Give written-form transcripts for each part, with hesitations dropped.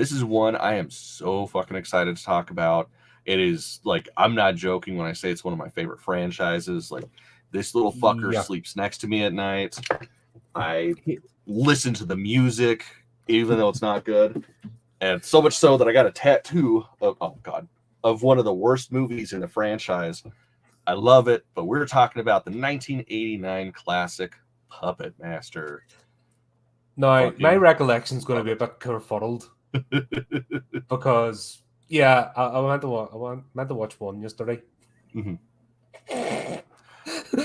This is one I am so fucking excited to talk about. It is like, I'm not joking when I say it's one of my favorite franchises. Like, this little fucker sleeps next to me at night. I listen to the music, even though it's not good. And so much so that I got a tattoo of one of the worst movies in the franchise. I love it, but we're talking about the 1989 classic Puppet Master. Now, my recollection is going to be a bit kerfuddled because, I meant to watch one yesterday. Mm-hmm.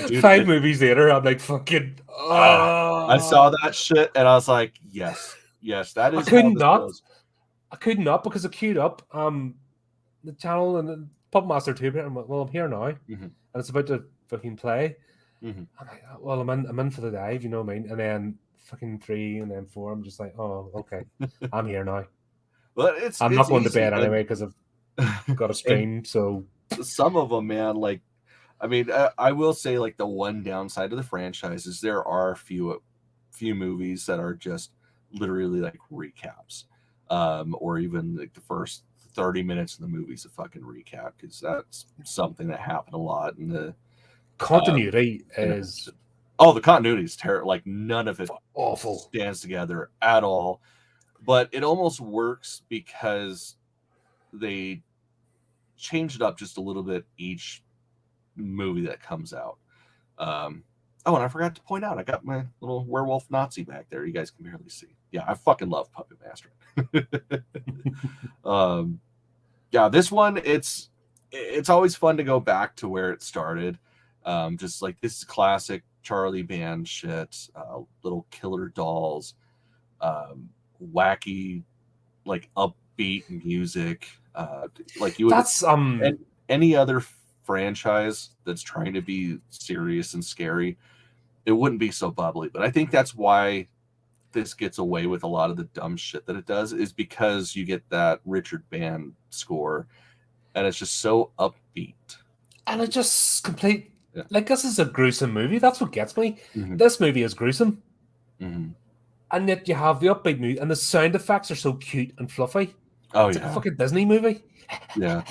Dude, 5 movies later, I'm like, fucking. I saw that shit and I was like, yes, that is. I could not because I queued up the channel and the Puppet Master 2. I'm like, well, I'm here now, and it's about to fucking play. I'm like, well, I'm in for the dive, you know what I mean? And then fucking 3 and then 4, I'm just like, oh, okay, I'm here now. Well, I'm not going to bed anyway because I've got a stream. So some of them, man, like, I mean, I will say, like, the one downside of the franchise is there are a few movies that are just literally like recaps, or even like the first 30 minutes of the movie's a fucking recap, because that's something that happened a lot in the continuity is. Oh, the continuity is terrible. Like, none of it awful stands together at all. But it almost works because they change it up just a little bit each movie that comes out. And I forgot to point out, I got my little werewolf Nazi back there. You guys can barely see. Yeah, I fucking love Puppet Master. This one, it's always fun to go back to where it started. Just like, this is classic Charlie Band shit, little killer dolls, wacky, like, upbeat music, like you would. That's any other franchise that's trying to be serious and scary, it wouldn't be so bubbly. But I think that's why this gets away with a lot of the dumb shit that it does, is because you get that Richard Band score, and it's just so upbeat, and it just complete. Yeah. Like, this is a gruesome movie. That's what gets me. This movie is gruesome. And yet you have the upbeat music, and the sound effects are so cute and fluffy. It's like a fucking Disney movie. Yeah.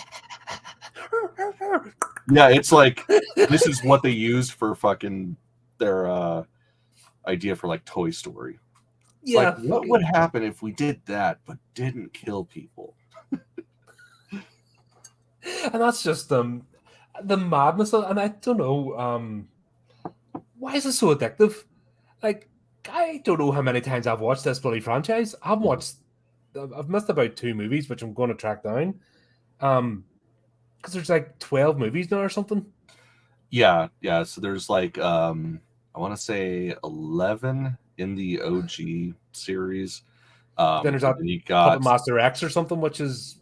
Yeah, it's like, this is what they used for fucking their idea for, like, Toy Story. It's like, what would happen if we did that but didn't kill people? And that's just the madness of, and I don't know, why is it so addictive? Like, I don't know how many times I've watched this bloody franchise. I've missed about 2 movies, which I'm going to track down. Because there's like 12 movies now or something. Yeah. So there's like, I want to say 11 in the OG series. Then there's that Puppet Master X or something, which is.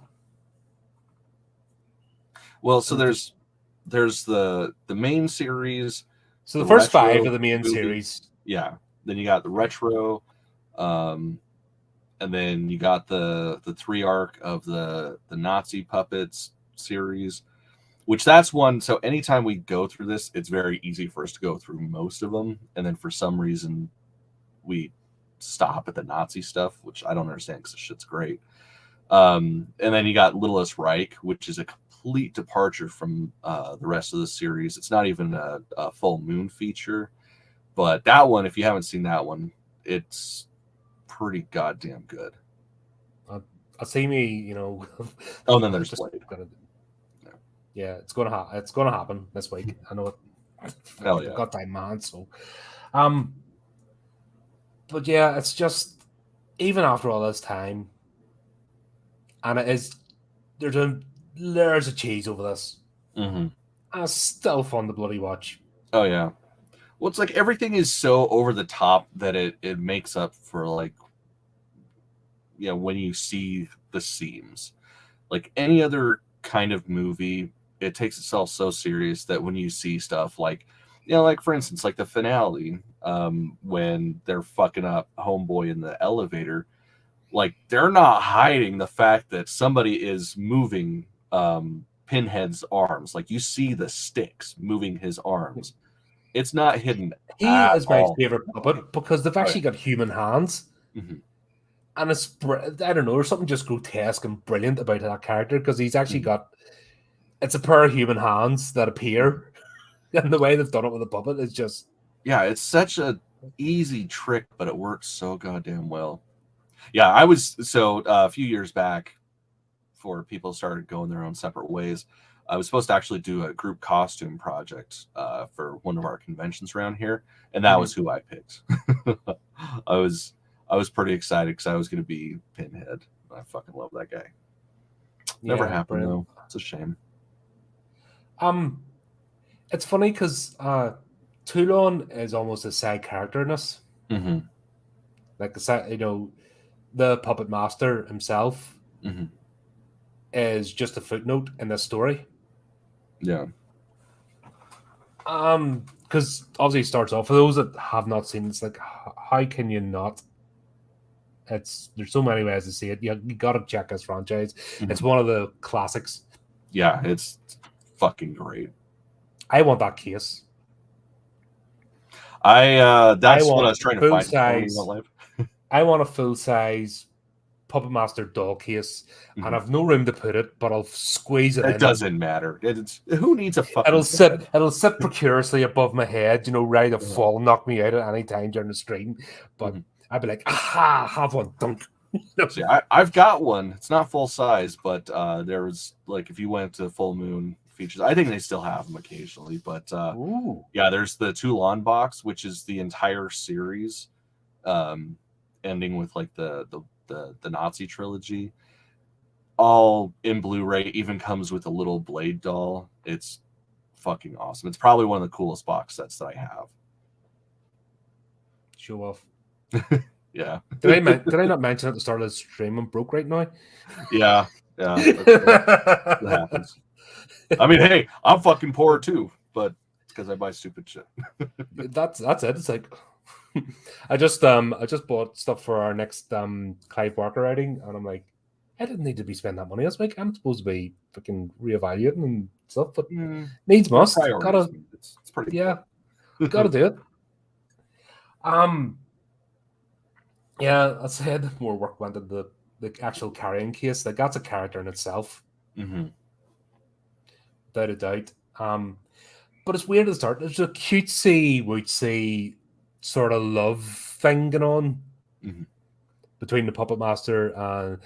Well, so there's the main series. So the first 5 of the main series. Yeah. Then you got the retro, and then you got the 3 arc of the Nazi puppets series, which that's one. So anytime we go through this, it's very easy for us to go through most of them, and then for some reason we stop at the Nazi stuff, which I don't understand because the shit's great. And then you got Littlest Reich, which is a complete departure from the rest of the series. It's not even a full moon feature. But that one, if you haven't seen that one, it's pretty goddamn good. I see me, you know. Oh, then there's Blade. Yeah, it's gonna happen this week. I know it. Hell yeah. I've got time, man. So, but yeah, it's just, even after all this time, and there's layers of cheese over this. And it's still fun to bloody watch. Oh yeah. Well, it's like everything is so over the top that it makes up for, like, you know, when you see the seams. Like any other kind of movie, it takes itself so serious that when you see stuff like, you know, like, for instance, like the finale, when they're fucking up Homeboy in the elevator, like, they're not hiding the fact that somebody is moving Pinhead's arms. Like, you see the sticks moving his arms. It's not hidden. He is my favorite puppet because they've actually got human hands. And it's, I don't know, there's something just grotesque and brilliant about that character because he's actually got, it's a pair of human hands that appear, and the way they've done it with the puppet is just... Yeah, it's such a easy trick, but it works so goddamn well. Yeah, I was, so a few years back, before people started going their own separate ways, I was supposed to actually do a group costume project for one of our conventions around here, and that was who I picked. I was pretty excited because I was going to be Pinhead. I fucking love that guy. Never happened though. It's a shame. It's funny because Toulon is almost a side character in this. Like, you know, the puppet master himself is just a footnote in this story. Yeah. Because obviously it starts off, for those that have not seen it, it's like, how can you not? There's so many ways to see it. You gotta check this franchise. It's one of the classics. Yeah, it's fucking great. I want that case. That's what I was trying to find. I want a full-size Puppet Master doll case, and I've no room to put it, but I'll squeeze it in. It doesn't matter. Who needs a fucking... It'll sit precariously above my head, you know, ready to fall and knock me out at any time during the stream. But I'd be like, aha, have one, dunk. See, I've got one. It's not full size, but there was, like, if you went to Full Moon features, I think they still have them occasionally, but yeah, there's the Toulon box, which is the entire series, ending with like the Nazi trilogy, all in Blu-ray. Even comes with a little Blade doll. It's fucking awesome. It's probably one of the coolest box sets that I have. Show off. Yeah. Did I not mention at the start of the stream I'm broke right now? Yeah. That happens. I mean, hey, I'm fucking poor too, but it's because I buy stupid shit. That's it. It's like I just bought stuff for our next Clive Barker outing, and I'm like, I didn't need to be spending that money. I was like, I'm supposed to be fucking reevaluating and stuff, but needs must. It's pretty cool. Gotta do it. Yeah, I said more work went into the actual carrying case. Like, that's a character in itself. Without a doubt. But it's weird at the start. There's a cutesy sort of love thing going on between the puppet master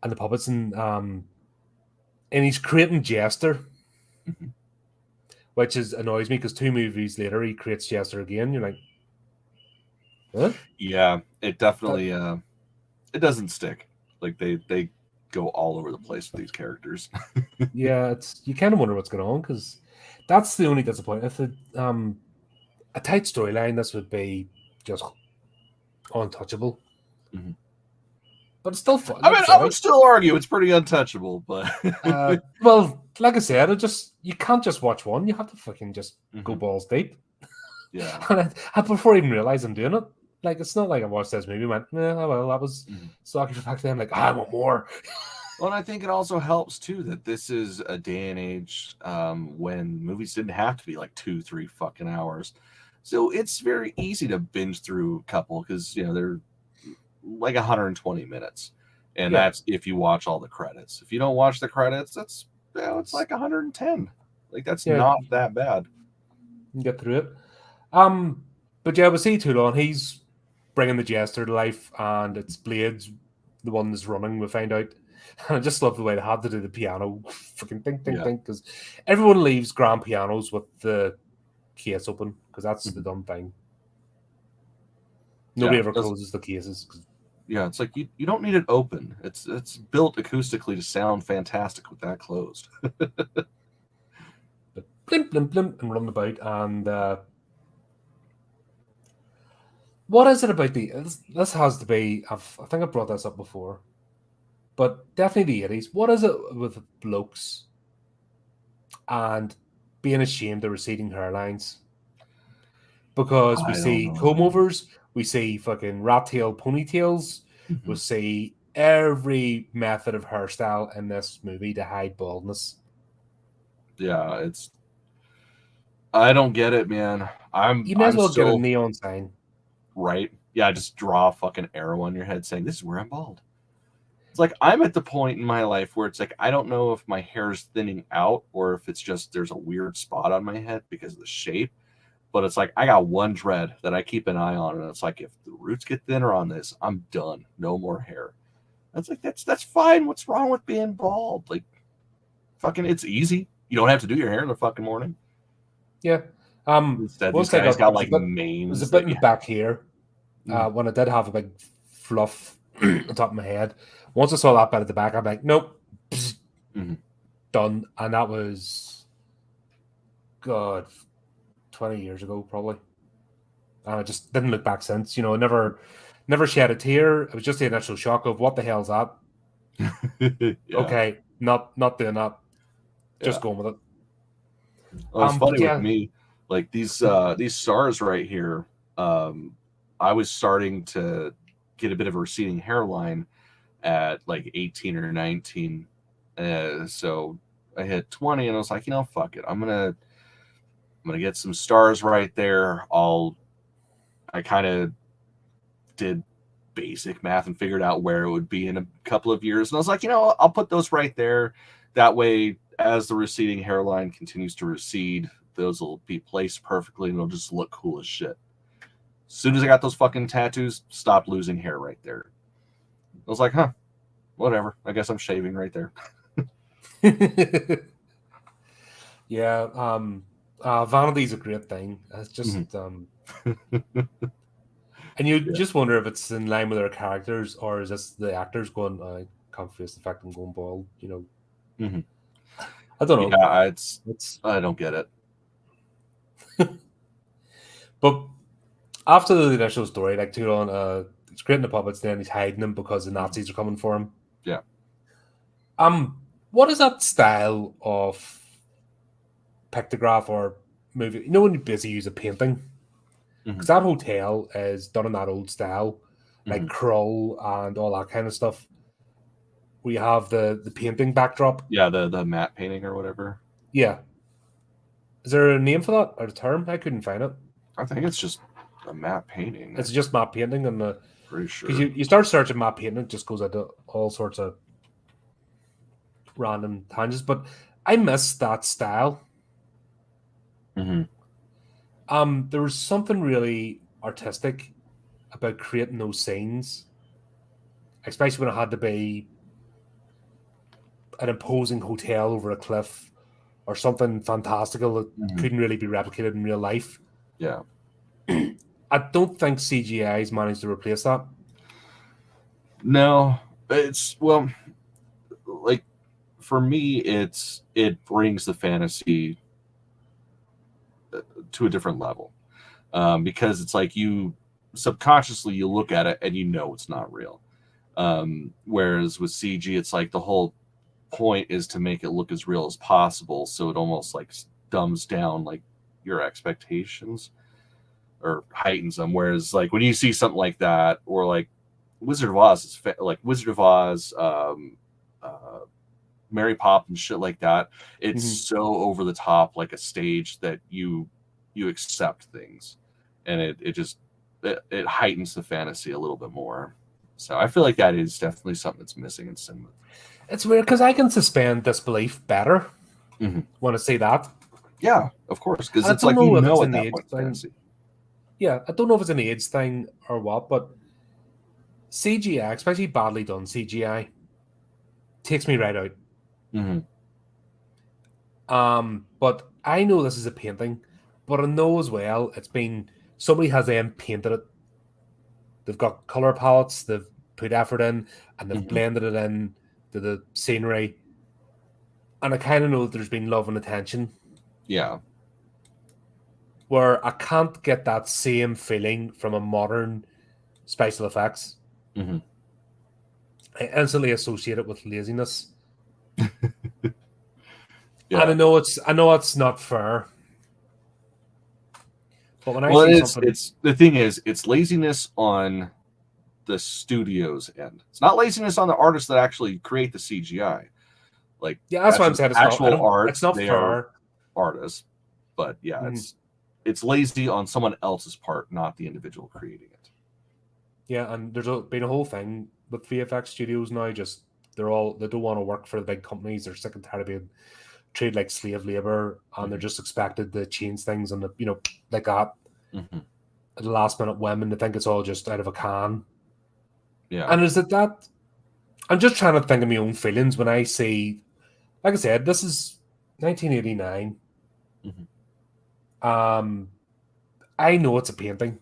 and the puppets, and he's creating Jester, which annoys me because 2 movies later he creates Jester again. You're like, huh? Yeah, it definitely it doesn't stick. Like they go all over the place with these characters. Yeah, you kind of wonder what's going on, because that's the only disappointment. If a tight storyline, this would be just untouchable. But it's still fun. I mean, I would still argue it's pretty untouchable, but well, like I said, you can't just watch one. You have to fucking just go balls deep. Yeah. And I before I even realize I'm doing it. Like, it's not like I watched this movie and went, well, that was sucky for back then. Like, I want more. Well, and I think it also helps too that this is a day and age when movies didn't have to be like 2-3 fucking hours, so it's very easy to binge through a couple, because they're like 120 minutes, and that's if you watch all the credits. If you don't watch the credits, that's it's like 110. Like, that's not that bad. You can get through it. But yeah, we see Toulon. He's bringing the Jester to life, and it's Blades, the one that's running. We find out. And I just love the way they had to do the piano, fucking ding, ding, ding, because everyone leaves grand pianos with the case open, because that's the dumb thing. Nobody ever closes the cases. Yeah, it's like you don't need it open. It's built acoustically to sound fantastic with that closed. But blimp, blimp, blimp, and run about. And what is it about this has to be, I think I brought this up before, but definitely the 80s. What is it with blokes and being ashamed of receding hairlines? Because we see comb-overs, we see fucking rat tail ponytails, we see every method of hairstyle in this movie to hide baldness. Yeah, I don't get it, man. You may as well get a neon sign. Right. Yeah, just draw a fucking arrow on your head saying, "This is where I'm bald." It's like I'm at the point in my life where it's like I don't know if my hair is thinning out or if it's just there's a weird spot on my head because of the shape. But it's like I got one dread that I keep an eye on, and it's like if the roots get thinner on this, I'm done. No more hair. That's like that's fine. What's wrong with being bald? Like, fucking, it's easy. You don't have to do your hair in the fucking morning. Yeah. Instead, these Once I guys got got it was like it was a manes bit that in you. the back here. Mm. When I did have a big fluff on top of my head. Once I saw that bit at the back, I'm like, nope, Mm-hmm. done. And that was, God, 20 years ago, probably. And I just didn't look back since. You know, never shed a tear. It was just the initial shock of what the hell's that? Yeah. Okay, not doing that. Just Yeah. going with it. Well, it's But funny with yeah, me, like these stars right here. I was starting to get a bit of a receding hairline at like 18 or 19. So I hit 20 and I was like, fuck it. I'm gonna get some stars right there. I kind of did basic math and figured out where it would be in a couple of years. And I was like, I'll put those right there. That way, as the receding hairline continues to recede, those will be placed perfectly and it'll just look cool as shit. As soon as I got those fucking tattoos, stopped losing hair right there. I was like, whatever. I guess I'm shaving right there. yeah. Vanity's a great thing. It's just and you Yeah. just wonder if it's in line with their characters or is this the actors going, I can't face the fact I'm going bald. You know, Mm-hmm. I don't know. Yeah, It's I don't get it. but after the initial story, like Turon, he's creating the puppets, then he's hiding them because the Nazis are coming for him. Yeah. What is that style of pictograph or movie? You know when you basically use a painting? Because that hotel is done in that old style, like Krull and all that kind of stuff. We have the painting backdrop. Yeah, the matte painting or whatever. Yeah. Is there a name for that or a term? I couldn't find it. I think it's just a matte painting. It's just matte painting and the Pretty because sure. you start searching matte painting, it just goes into all sorts of random tangents. But I miss that style. There was something really artistic about creating those scenes, especially when it had to be an imposing hotel over a cliff or something fantastical that couldn't really be replicated in real life. Yeah. I don't think CGI has managed to replace that. No, it's like for me, it brings the fantasy to a different level because it's like you subconsciously you look at it and it's not real. Whereas with CG, it's like the whole point is to make it look as real as possible, so it almost like dumbs down like your expectations or heightens them. Whereas like when you see something like that, or like Wizard of Oz is like Wizard of Oz, Mary Poppins, shit like that. It's so over the top, like a stage that you accept things, and it just it heightens the fantasy a little bit more. So I feel like that is definitely something that's missing in cinema. It's weird because I can suspend disbelief better when I see that. Yeah, of course, because And it's like if it's at an that age point it's thing. fantasy. Yeah, I don't know if it's an age thing or what, but CGI, especially badly done CGI, takes me right out. But I know this is a painting, but I know as well somebody has then painted it. They've got color palettes, they've put effort in, and they've blended it in to the scenery. And I kind of know that there's been love and attention. Yeah. Where I can't get that same feeling from a modern special effects. I instantly associate it with laziness. Yeah. And I know it's not fair. But when I see something, it's the thing is, it's laziness on the studio's end. It's not laziness on the artists that actually create the CGI. Like, yeah, that's why I'm saying actual art. it's not They fair. are artists, but yeah, it's lazy on someone else's part, not the individual creating it. Yeah, and there's been a whole thing with VFX studios now. Just they don't want to work for the big companies. They're sick and tired of being treated like slave labor, and they're just expected to change things and like that at the last minute whim, and they think it's all just out of a can. Yeah. And is it that? I'm just trying to think of my own feelings when I see, like I said, this is 1989. I know it's a painting,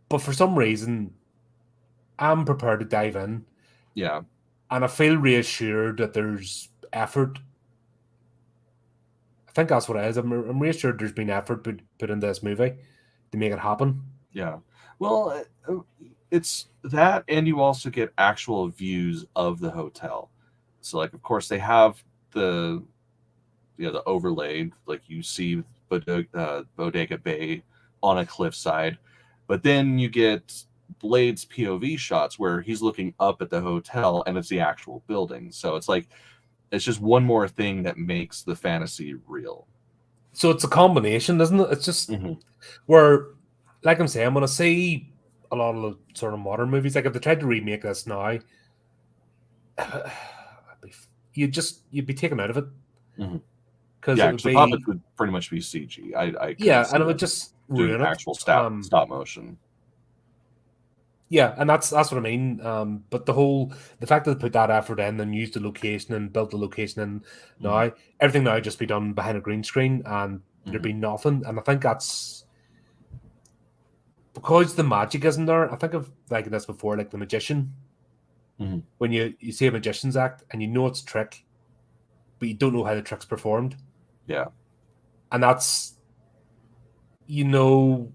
but for some reason, I'm prepared to dive in. Yeah. And I feel reassured that there's effort. I think that's what it is. I'm reassured there's been effort put into this movie to make it happen. Yeah. Well, it's that, and you also get actual views of the hotel. So, like, of course, they have the the overlay, like you see Bodega Bay on a cliffside, but then you get Blade's POV shots where he's looking up at the hotel and it's the actual building. So it's like it's just one more thing that makes the fantasy real. So it's a combination, isn't it? It's just where, like I'm saying, when I see a lot of the sort of modern movies, like if they tried to remake this now, you'd be taken out of it. Because it would the puppets would pretty much be CG. I and it would just ruin it. Actual stop motion. Yeah, and that's what I mean. But the fact that they put that effort in and used the location and built the location and now everything now just be done behind a green screen and there'd be nothing. And I think that's because the magic isn't there. I think of like this before, like The Magician. When you see a magician's act and you know it's a trick, but you don't know how the trick's performed. Yeah. And that's you're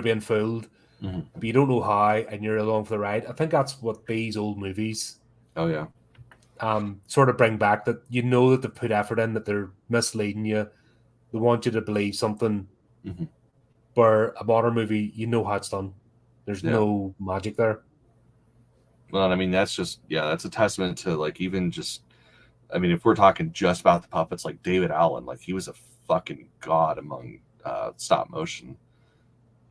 being fooled. But you don't know how, and you're along for the ride. I think that's what these old movies, sort of bring back. That that they've put effort in, that they're misleading you, they want you to believe something. Where a modern movie, you know how it's done. There's no magic there. Well, I mean, that's a testament to like even just, I mean, if we're talking just about the puppets, like David Allen, like he was a fucking god among stop motion.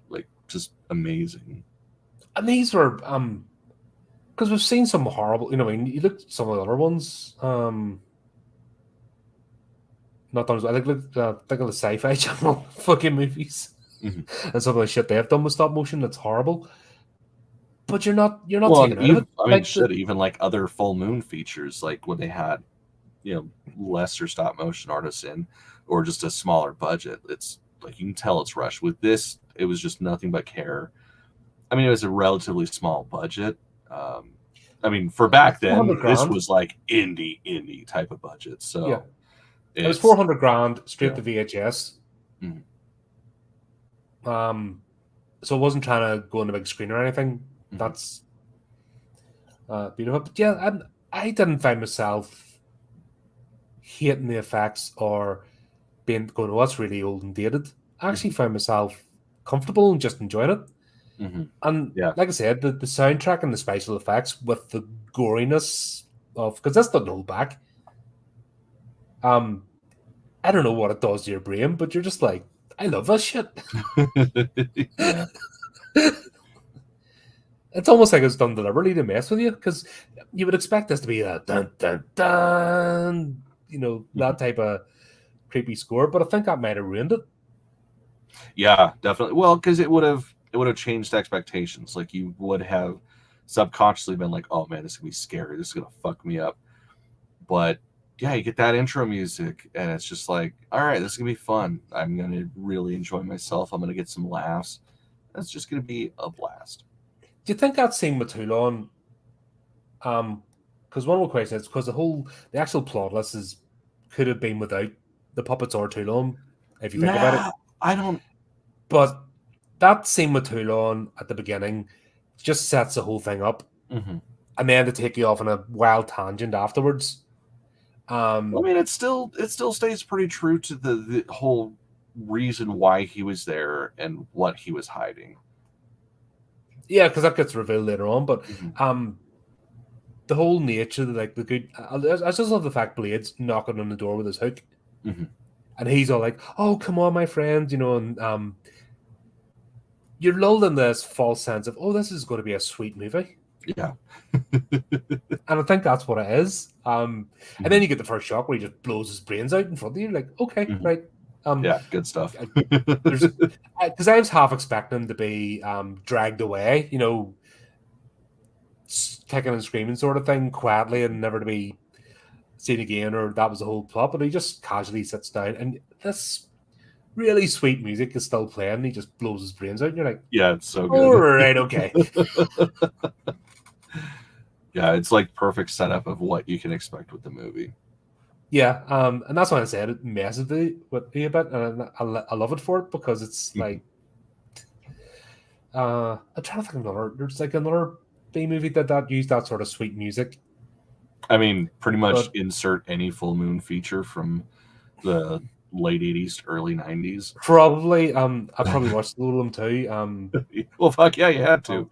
Like just amazing. And these were because we've seen some horrible, I mean, you look at some of the other ones, not those, I think of the Sci-Fi Channel fucking movies and some of the shit they have done with stop motion that's horrible. But you're not taking out of it. I mean, even like other full moon features, like when they had lesser stop motion artists in, or just a smaller budget, it's like you can tell it's rushed. With this, it was just nothing but care. I mean, it was a relatively small budget. I mean, for back then, this was like indie type of budget. So yeah, it was $400,000 straight to VHS. So it wasn't trying to go on a big screen or anything. That's beautiful. But yeah, I didn't find myself hating the effects or going, oh, that's really old and dated. I actually found myself comfortable and just enjoyed it. And like I said, the soundtrack and the special effects with the goriness of, because this doesn't hold back. I don't know what it does to your brain, but you're just like, I love this shit. It's almost like it's done deliberately to mess with you, because you would expect this to be a dun dun dun, that type of creepy score, but I think that might have ruined it. Yeah, definitely. Well, because it would have changed expectations. Like you would have subconsciously been like, "Oh man, this is gonna be scary. This is gonna fuck me up." But yeah, you get that intro music, and it's just like, "All right, this is gonna be fun. I'm gonna really enjoy myself. I'm gonna get some laughs. It's just gonna be a blast." Do you think that scene with Toulon? Because one more question is because the actual plot list could have been without the puppets or Toulon, if you think about it. I don't. But that scene with Toulon at the beginning just sets the whole thing up, and then to take you off on a wild tangent afterwards. I mean, it still stays pretty true to the whole reason why he was there and what he was hiding. Yeah, because that gets revealed later on. But the whole nature, like the good, I just love the fact Blade's knocking on the door with his hook, and he's all like, "Oh, come on, my friend," and you're lulled in this false sense of, oh, this is going to be a sweet movie. Yeah. And I think that's what it is. And then you get the first shock where he just blows his brains out in front of you. Like, okay, right. Yeah, good stuff. There's because I was half expecting him to be dragged away, kicking and screaming sort of thing, quietly, and never to be seen again, or that was the whole plot. But he just casually sits down, and this really sweet music is still playing. And he just blows his brains out, and you're like, yeah, it's so good. all right, okay. Yeah, it's like perfect setup of what you can expect with the movie. Yeah, and that's why I said it messes with me a bit, and I love it for it because it's like, I'm trying to think of another. There's like another B movie that used that sort of sweet music. I mean, pretty much insert any full moon feature from the late 80s to early 90s. Probably, I probably watched a little of them too. Well, fuck yeah, you had to.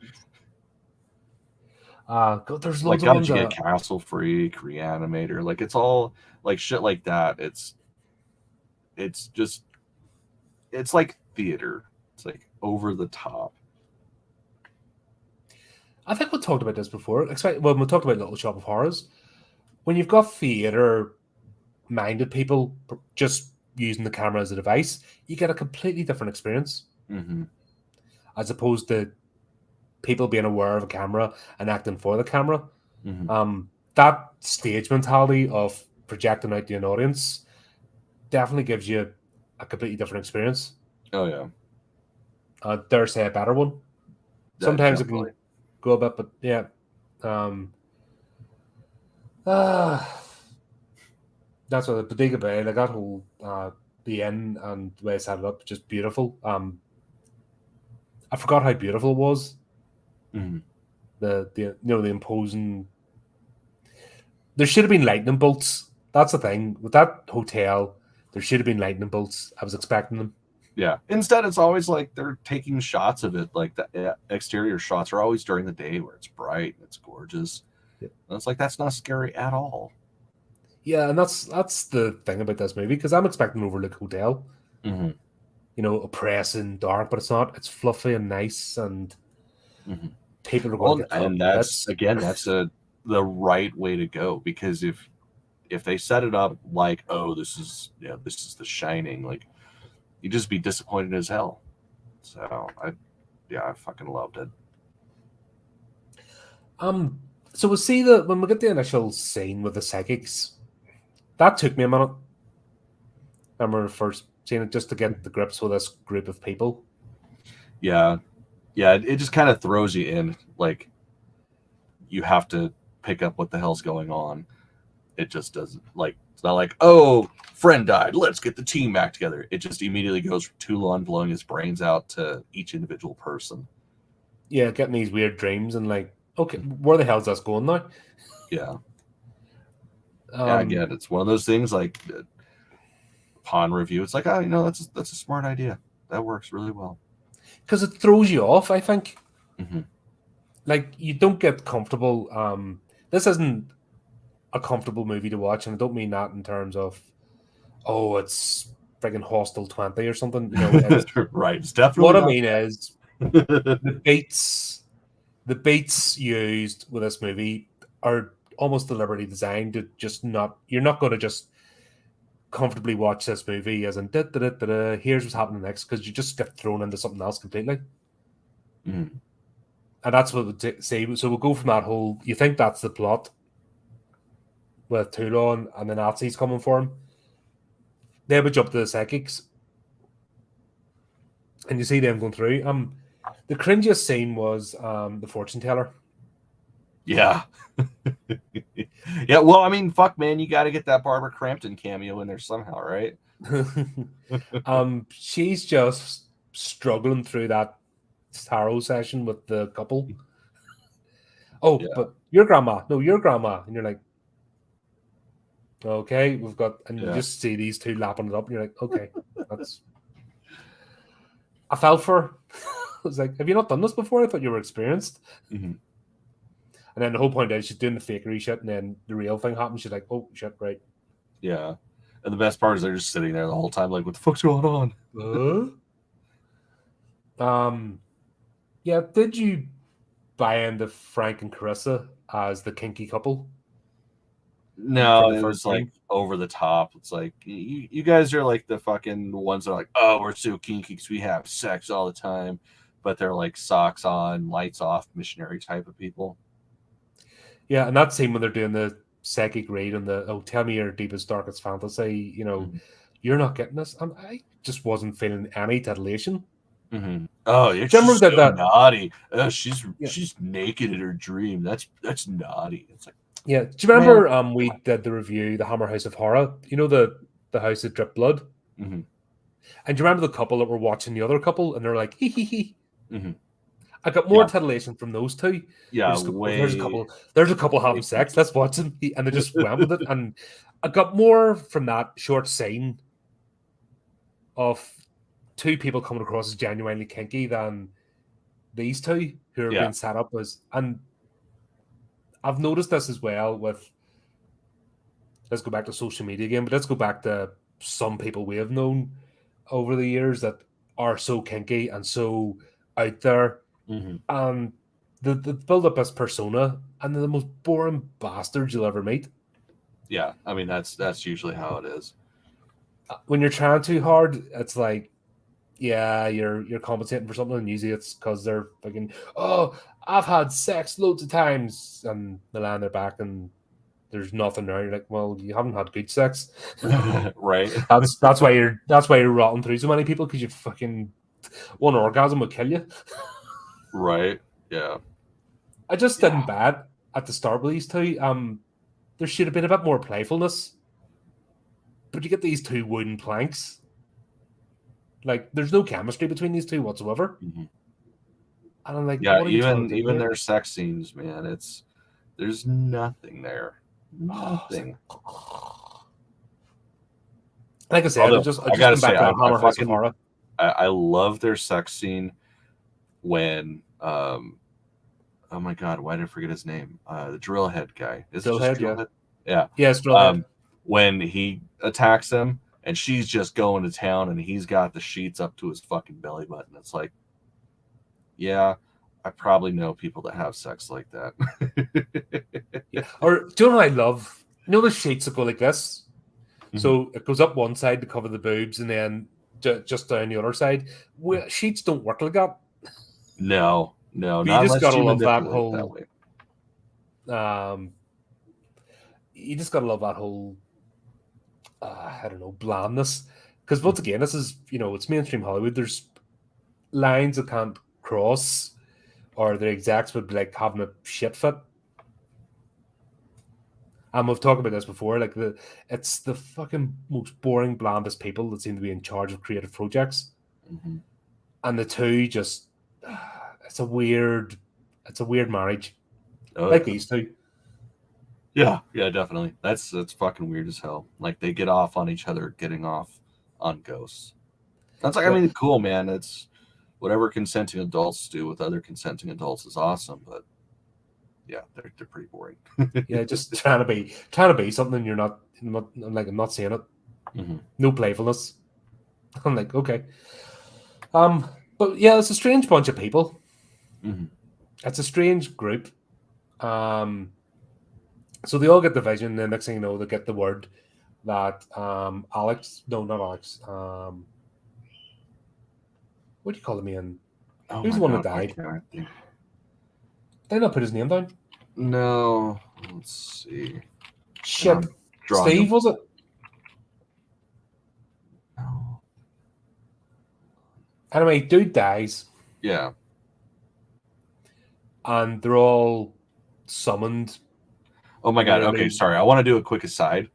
There's Like, loads how of did you ones. get Castle Freak, Reanimator? Like, it's all like shit like that. It's just, it's like theater. It's like over the top. I think we talked about this before. When we talked about Little Shop of Horrors, when you've got theater-minded people just using the camera as a device, you get a completely different experience, as opposed to people being aware of a camera and acting for the camera. That stage mentality of projecting out to an audience definitely gives you a completely different experience. Oh yeah. Dare say a better one. Sometimes it can go a bit, but yeah. That's what the Bodega Bay, like that whole the inn and the way it set it up, just beautiful. I forgot how beautiful it was. The imposing. There should have been lightning bolts. That's the thing with that hotel. There should have been lightning bolts. I was expecting them. Yeah. Instead, it's always like they're taking shots of it. Like the exterior shots are always during the day where it's bright and it's gorgeous. Yeah. And it's like that's not scary at all. Yeah, and that's the thing about this movie because I'm expecting an overlook hotel. Oppressing, dark, but it's not. It's fluffy and nice, and people are going to get and that's again, that's the right way to go because if they set it up like, oh, this is The Shining, like you'd just be disappointed as hell. So I fucking loved it. So we'll see that when we get the initial scene with the psychics, that took me a minute. I remember first seeing it just to get the grips with this group of people. Yeah. It just kind of throws you in, like you have to pick up what the hell's going on. It just doesn't, like, it's not like, oh, friend died, let's get the team back together. It just immediately goes from Toulon blowing his brains out to each individual person. Yeah, getting these weird dreams and like, okay, where the hell's this going now? Yeah. Again, it's one of those things like upon review, it's like, that's a smart idea. That works really well. Because it throws you off, I think. Like, you don't get comfortable. This isn't a comfortable movie to watch, and I don't mean that in terms of, oh, it's friggin' Hostel 20 or something. Right. It's definitely what I mean is the beats used with this movie are almost deliberately designed to just you're not going to just comfortably watch this movie as in here's what's happening next, because you just get thrown into something else completely. And that's what we'd say. So we'll go from that whole, you think that's the plot with Toulon and the Nazis coming for him. Then we jump to the psychics and you see them going through. The cringiest scene was the fortune teller. Yeah. Yeah, well, I mean, fuck, man, you got to get that Barbara Crampton cameo in there somehow, right? She's just struggling through that tarot session with the couple. Oh, yeah. But your grandma. No, your grandma. And you're like, okay, we've got, and you just see these two lapping it up, and you're like, okay, that's. I fell for. I was like, have you not done this before? I thought you were experienced. And then the whole point is she's doing the fakery shit, and then the real thing happens. She's like, oh shit, right. Yeah. And the best part is they're just sitting there the whole time, like, what the fuck's going on? Yeah, did you buy into Frank and Carissa as the kinky couple? No, From the it first was like scene? over the top. It's like you guys are like the fucking ones that are like, oh, we're so kinky because we have sex all the time, but they're like socks on, lights off, missionary type of people. Yeah, and that scene when they're doing the psychic read and the tell me your deepest darkest fantasy, Mhm. you're not getting this, and I just wasn't feeling any titillation. Mhm. Oh, yeah, Do you she's remember that? so That naughty. She's Yeah, naked in her dream. That's naughty. It's like, yeah. Do you man. remember we did the review, the Hammer House of Horror? You know the house that dripped blood. Hmm. And do you remember the couple that were watching the other couple, and they're like, hee hee hee. Hmm. I got more Yeah, titillation from those two. They yeah, just go, oh, way, there's a couple way having sex. kinky. Let's watch them, and they just went with it. And I got more from that short scene of two people coming across as genuinely kinky than these two who are Yeah. being set up as. And I've noticed this as well with. Let's go back to social media again, but let's go back to some people we have known over the years that are so kinky and so out there, Hmm. and the build up as persona, and they're the most boring bastards you'll ever meet. Yeah. I mean, that's usually how it is. When you're trying too hard, it's like, yeah, you're compensating for something, and usually it's because they're fucking, oh, I've had sex loads of times, and they land their back and there's nothing there. You're like, well, you haven't had good sex. Right. That's why you're rotting through so many people, because you fucking one orgasm would kill you. Right. Yeah. I just Yeah. didn't bad at the start with these two. There should have been a bit more playfulness, but you get these two wooden planks. Like, there's no chemistry between these two whatsoever. Mhm. And I'm like, Yeah, what are you trying even to do even here? their sex scenes, man, there's nothing there. Oh, it's Nothing. like I said, I Although just I I just gotta come say, back to I, the I Hammer House of fucking Horror. I love their sex scene when oh my god, why did I forget his name? The drill head guy. Is it just Drillhead, drill yeah. head? Yeah. Yeah, it's Drillhead. When he attacks them and she's just going to town and he's got the sheets up to his fucking belly button. It's like, yeah, I probably know people that have sex like that. Yeah. Or do you know what I love? You know the sheets that go like this? Mhm. So it goes up one side to cover the boobs, and then just down the other side. Well, sheets don't work like that. No, no, But you not just unless gotta you love that manipulate it that whole. way. Um, you just gotta love that whole. I don't know, blandness. Because once Mhm. again, this is it's mainstream Hollywood. There's lines that can't cross, or the execs would be like having a shit fit. And we've talked about this before. Like it's the fucking most boring, blandest people that seem to be in charge of creative projects, Mhm. and the two just it's a weird, it's a weird marriage. Oh Like yeah. these two. Yeah, yeah, definitely. That's fucking weird as hell. Like they get off on each other getting off on ghosts. That's like, I Yeah, mean, cool, man. It's whatever consenting adults do with other consenting adults is awesome, but yeah, they're pretty boring. yeah, just trying to be something you're not. I'm not saying it. Hmm. No playfulness. I'm like, okay. But yeah, it's a strange bunch of people. Hmm. It's a strange group. Um, so they all get the vision. The next thing you know, they get the word that Alex, no, not Alex. What do you call him again? Oh Who's my the one that god, why died? can't I think? Did I not put his name down? No, let's see. And Shit. I'm drawing a Steve, was it? no. Anyway, dude dies, Yeah. and they're all summoned. Oh my god. Okay, Literally. sorry. I want to do a quick aside.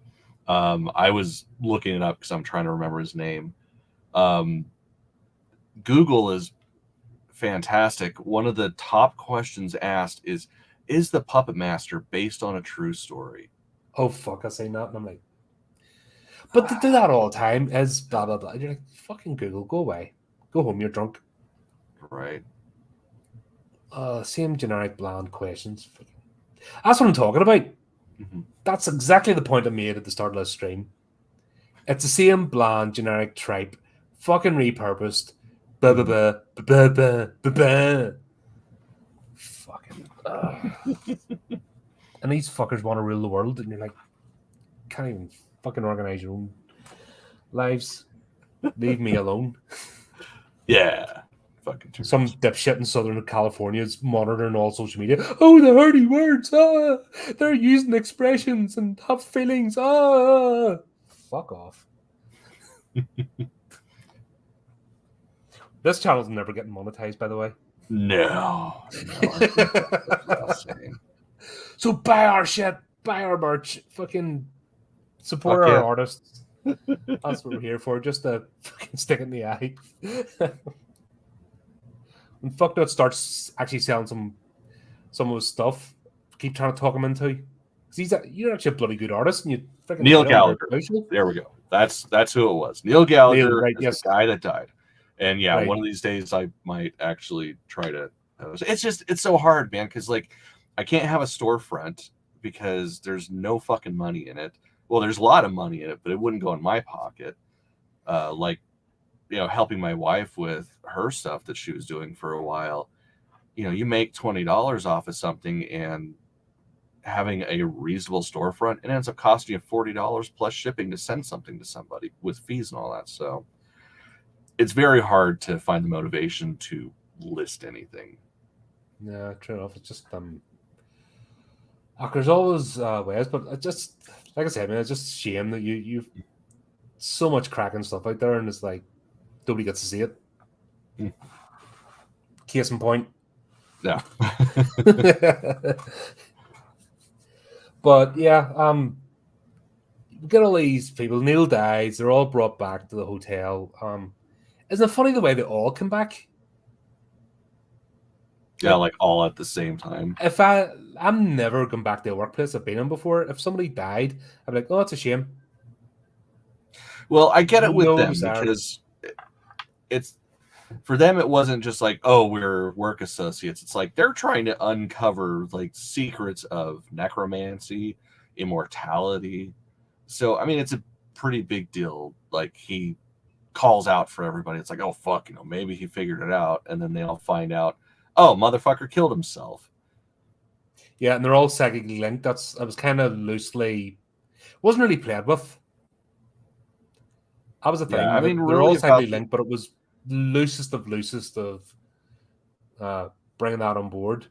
I was looking it up because I'm trying to remember his name. Um, Google is fantastic. One of the top questions asked is the Puppet Master based on a true story? Oh fuck! I say that, and I'm like, but they do that all the time. Is blah blah blah. You're like, fucking Google, go away, go home. You're drunk. Right. Same generic bland questions. That's what I'm talking about. Mhm. That's exactly the point I made at the start of this stream. It's the same bland, generic tripe, fucking repurposed. Blah blah Mhm. blah blah blah blah blah. And these fuckers want to rule the world, and you're like, can't even fucking organize your own lives. Leave me alone. Yeah. Fucking true. Some dipshit in Southern California is monitoring all social media. Oh, the dirty words. Ah, they're using expressions and have feelings. Ah, fuck off. This channel's never getting monetized, by the way. No. I think that's So buy our shit, buy our merch, fucking support Fuck our yeah. artists. That's what we're here for, just to fucking stick it in the eye. When Fucknut starts actually selling some of his stuff, keep trying to talk him into. Because you're actually a bloody good artist, and you fucking Neil hate on your Gallagher. social. There we go. That's who it was. Neil Gallagher Right, is yes. the guy that died. And yeah, Right. one of these days I might actually try to. It's so hard, man, because like I can't have a storefront because there's no fucking money in it. Well, there's a lot of money in it, but it wouldn't go in my pocket. Like, helping my wife with her stuff that she was doing for a while. You make $20 off of something, and having a reasonable storefront, it ends up costing you $40 plus shipping to send something to somebody with fees and all that. So it's very hard to find the motivation to list anything. Yeah, true enough. It's just there's always ways, but it just like I said, man, it's just a shame that you've so much cracking stuff out there, and it's like nobody gets to see it. Case in point. Yeah. But yeah, we get all these people. Neil dies. They're all brought back to the hotel. Isn't it funny the way they all come back? Yeah, like all at the same time. If I'm never going back to a workplace I've been in before. If somebody died, I'm like, oh, it's a shame. Well, I get it with No them desire. because it's for them. It wasn't just like, oh, we're work associates. It's like they're trying to uncover like secrets of necromancy, immortality. So I mean, it's a pretty big deal. Like he calls out for everybody. It's like, oh fuck, maybe he figured it out, and then they all find out, oh, motherfucker killed himself. Yeah, and they're all psychically linked. I was kind of loosely, wasn't really played with. That was the Yeah, thing. I mean, They're all really psychically about linked, but it was loosest of bringing that on board,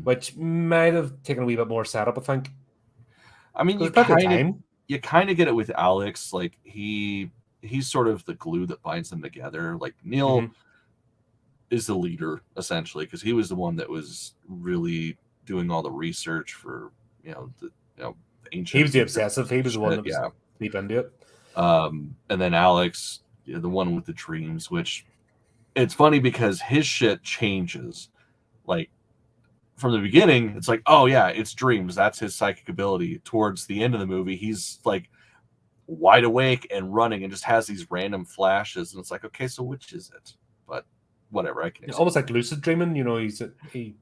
which might have taken a wee bit more setup, I think. I mean, Because plenty of time. you kind of get it with Alex. Like he's sort of the glue that binds them together. Like Neil is the leader essentially because he was the one that was really doing all the research for the ancient. He was the obsessive. He was the one that was deep into it. And then Alex, the one with the dreams, which it's funny because his shit changes. Like from the beginning, it's like, oh yeah, it's dreams. That's his psychic ability. Towards the end of the movie, he's like wide awake and running and just has these random flashes. And it's like, okay, so which is it? But whatever, I can. It's almost like lucid dreaming. He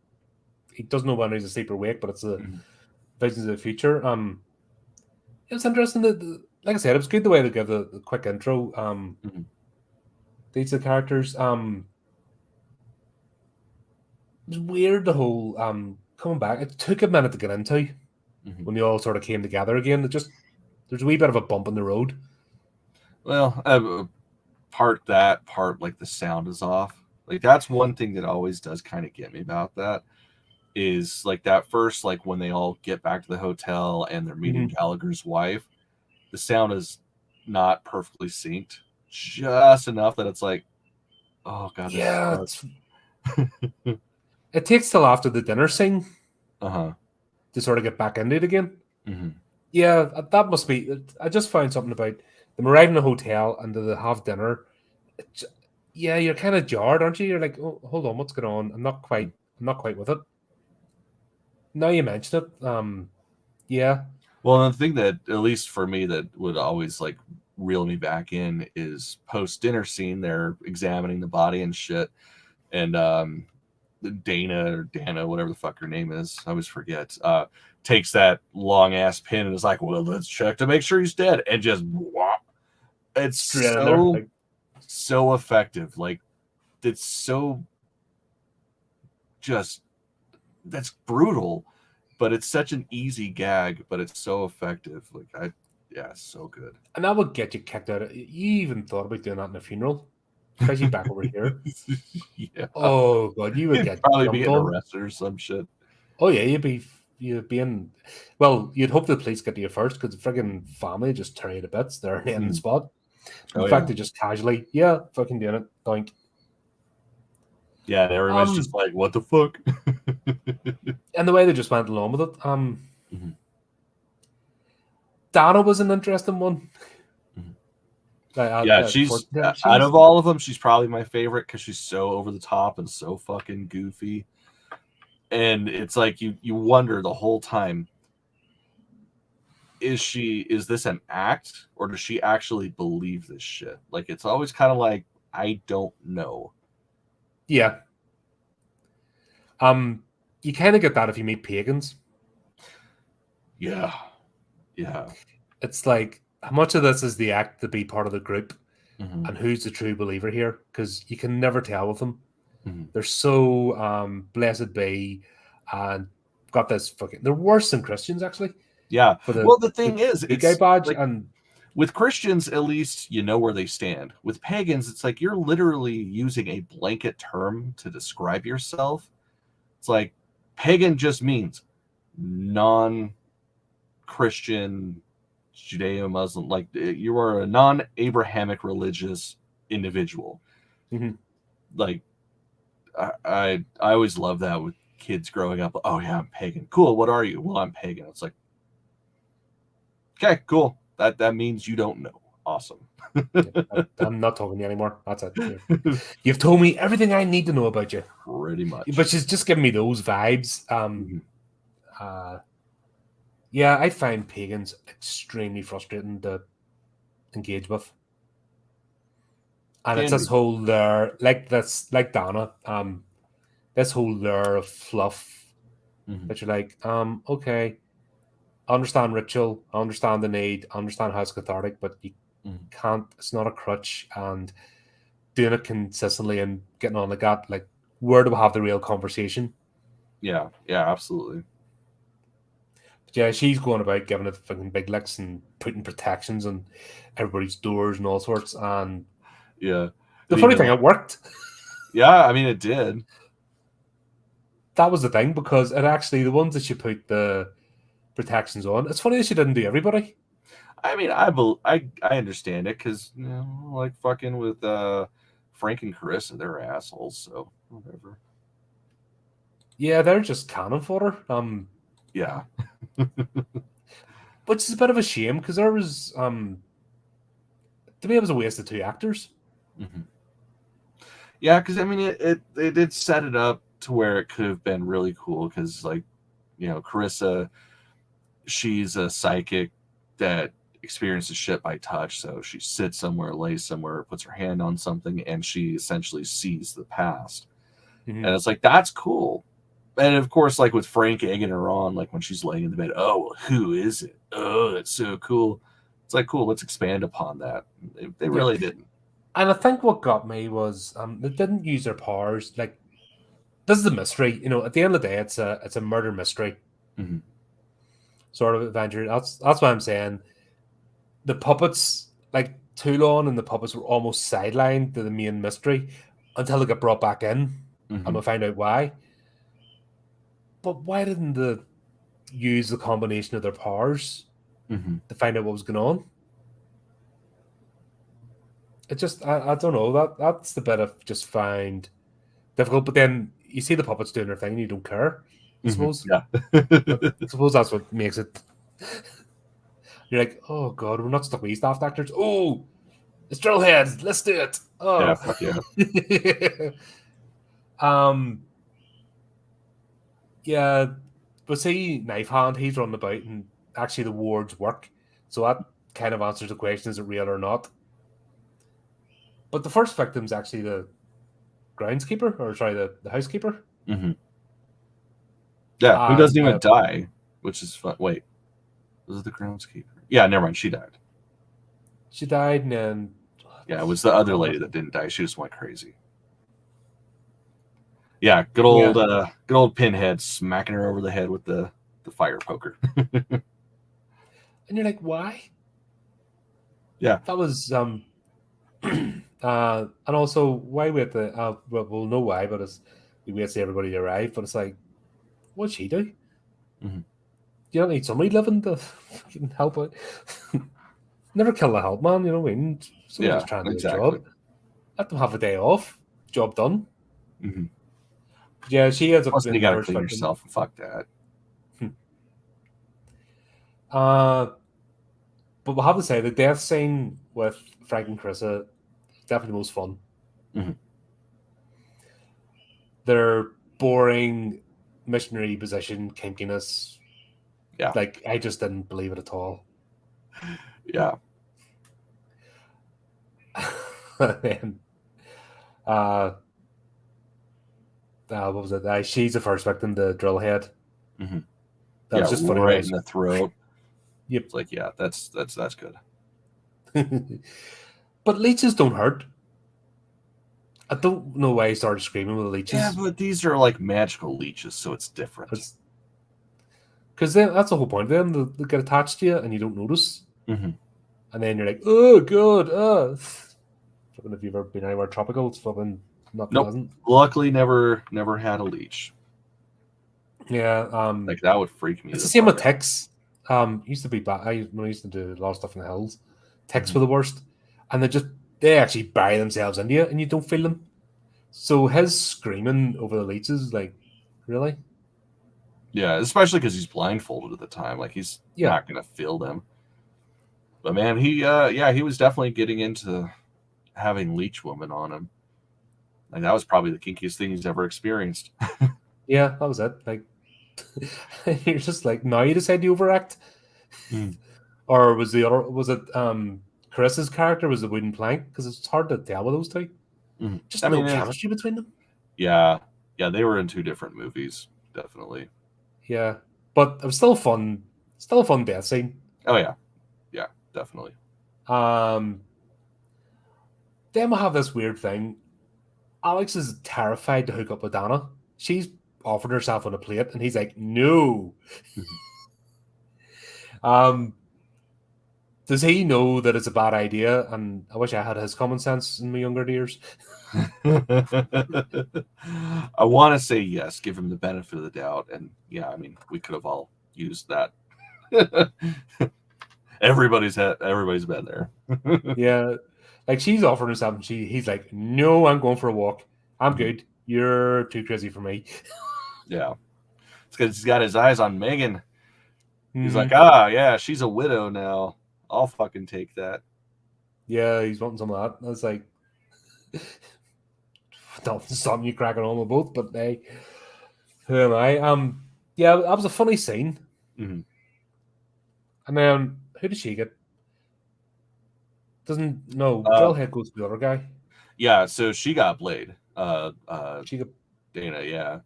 doesn't know when he's asleep or awake, but it's the visions of the future. It's interesting that, like I said, it was good the way they give the quick intro. These are the characters. It was weird the whole coming back. It took a minute to get into when they all sort of came together again. There's a wee bit of a bump in the road. Well, part like the sound is off. Like that's one thing that always does kind of get me about that is like that first, like when they all get back to the hotel and they're meeting Gallagher's wife, the sound is not perfectly synced, just enough that it's like, oh god, yeah. It takes till after the dinner scene to sort of get back into it again. Yeah, that must be. I just found something about them arriving in a hotel and they have dinner. Yeah, you're kind of jarred, aren't you? You're like, oh, hold on, what's going on? I'm not quite with it. Now you mention it, yeah. Well, the thing that, at least for me, that would always like reel me back in is post dinner scene. They're examining the body and shit, and Dana, whatever the fuck her name is, I always forget, takes that long ass pin and is like, well, let's check to make sure he's dead, and just whop. It's so effective. Like it's so just that's brutal, but it's such an easy gag, but it's so effective. Yeah, so good. And that would get you kicked out. You even thought about doing that in a funeral, especially back over here. Yeah, Oh god, you would you'd get probably be jumped getting on. arrested or some shit. Oh yeah, you'd be in. Well, you'd hope the police get to you first because the friggin' family just tear you to bits. They're in the spot. In Oh fact, yeah, they just casually, yeah, fucking doing it. Doink. yeah. And everyone's just like, "What the fuck?" And the way they just went along with it. Mhm, Dana was an interesting one. mhm. Like, Yeah, she's out she's of all of them, she's probably my favorite because she's so over the top and so fucking goofy. And it's like you wonder the whole time, is this an act or does she actually believe this shit? Like it's always kind of like I don't know. yeah. You kind of get that if you meet pagans. Yeah, yeah. It's like how much of this is the act to be part of the group, Hmm. and who's the true believer here? Because you can never tell with them. Hmm. They're so blessed be, and got this fucking. They're worse than Christians actually Yeah. for the Well, the thing is, good guy it's badge, like and with Christians, at least you know where they stand. With pagans, it's like you're literally using a blanket term to describe yourself. It's like pagan just means non-Christian, Judeo-Muslim. Like you are a non-Abrahamic religious individual. Mhm. Like I always love that with kids growing up. Oh yeah, I'm pagan. Cool. What are you? Well, I'm pagan. It's like, okay, cool. That means you don't know. Awesome. I'm not talking to you anymore. That's it. You've told me everything I need to know about you. Pretty much. But she's just giving me those vibes. Mhm. Uh, yeah, I find pagans extremely frustrating to engage with. And it's Can this be. whole lure, like Donna, this whole lure of fluff Mhm. that you're like, okay, I understand ritual, I understand the need, I understand how it's cathartic, but you Mhm. can't, it's not a crutch, and doing it consistently and getting on like that, like, where do we have the real conversation? Yeah, yeah, absolutely. But yeah, she's going about giving it fucking big licks and putting protections on everybody's doors and all sorts. And Yeah. the And funny even thing, like, it worked. yeah, I mean it did. That was the thing because it actually the ones that she put the protections on. It's funny that she didn't do everybody. I mean, I understand it because you know, like fucking with Frank and Carissa, they're assholes. So whatever. Yeah, they're just cannon fodder. Yeah. Which is a bit of a shame because there was to me it was a waste of two actors. Hmm. Yeah, because I mean, it did set it up to where it could have been really cool. Because like, you know, Carissa, she's a psychic that experiences shit by touch. So she sits somewhere, lays somewhere, puts her hand on something, and she essentially sees the past. Mhm. And it's like that's cool. And of course, like with Frank egging her on, like when she's laying in the bed, oh, well, who is it? Oh, that's so cool. It's like cool. Let's expand upon that. They Yeah, really didn't. and I think what got me was they didn't use their powers. Like this is a mystery. You know, at the end of the day, it's a murder mystery Hmm. sort of adventure. That's why I'm saying the puppets, like Toulon and the puppets, were almost sidelined to the main mystery until they got brought back in, and Hmm. we find out why. But why didn't they use the combination of their powers Hmm. to find out what was going on? It just, I don't know. That's the bit I've just find difficult. But then you see the puppets doing their thing, and you don't care. I Hmm. suppose. Yeah. But I suppose that's what makes it. You're like, oh god, we're not stuck with these daft actors. Oh, it's Drillhead. Let's do it. Yeah. Oh. Fuck yeah. um. Yeah, but see, Knife Hand, he's running about, and actually the wards work, so that kind of answers the question: is it real or not? But the first victim's actually the groundskeeper, or sorry, the housekeeper. Hmm. Yeah. Who And doesn't even die, which is fun. Wait, was it the groundskeeper? Yeah. Never mind. She died. she died, and then Yeah. It was the other oh, lady that didn't die. She just went crazy. Yeah, good old Pinhead smacking her over the head with the fire poker. And you're like, why? Yeah. That was and also why we had to we'll know why, but it's we wait to everybody to arrive, but it's like, what'd she do? Mhm. You don't need somebody living to fucking help out. Never kill the help man, you know what I mean? Somebody Yeah, just trying to do his exactly. job. Let them have a day off. Job done. Mm-hmm. Yeah, she ends up Plus, being you the got to first clean victim. yourself. Fuck that. But we'll have to say the death scene with Frank and Carissa is definitely the most fun. Mm-hmm. Their boring missionary position, kinkiness. Yeah. Like, I just didn't believe it at all. Yeah. And, what was it? She's the first victim, the drill head. Mm-hmm. That was just funny. Right in the throat. Yep. It's like, yeah, that's good. But leeches don't hurt. I don't know why he started screaming with the leeches. Yeah, but these are like magical leeches, so it's different. Because that's the whole point. Then they get attached to you and you don't notice. Mm-hmm. And then you're like, oh, God. Fucking if you've ever been anywhere tropical, it's fucking not Nope. pleasant. Luckily, never had a leech. Yeah. Like, that would freak me. It's the same with ticks. Used to be bad. When I used to do a lot of stuff in the hills, ticks were the worst. And they actually bury themselves into you and you don't feel them. So his screaming over the leeches, like, really? Yeah, especially because he's blindfolded at the time. Like, he's not going to feel them. But man, he was definitely getting into having leech woman on him. Like, that was probably the kinkiest thing he's ever experienced. Yeah, that was it. Like, you're just like, now you decide to overact. Or was it Carissa's character was the wooden plank? Because it's hard to tell with those two. Just no chemistry between them. Yeah, they were in two different movies, definitely. Yeah, but it was still fun. Still a fun death scene. Oh yeah, definitely. Then we'll have this weird thing. Alex is terrified to hook up with Dana. She's offered herself on a plate, and he's like, "No." Does he know that it's a bad idea? And I wish I had his common sense in my younger years. I want to say yes, give him the benefit of the doubt, and yeah, I mean, we could have all used that. Everybody's been there. Yeah, like she's offering herself, and he's like, "No, I'm going for a walk. I'm good. You're too crazy for me." Yeah, it's because he's got his eyes on Megan. He's like, yeah, she's a widow now. I'll fucking take that. Yeah, he's wanting some of that. I was like, don't stop you cracking on with both, but hey, who am I? Yeah, that was a funny scene. Mm-hmm. And then who did she get? Drillhead goes to the other guy. Yeah, so she got Blade. She got Dana, yeah.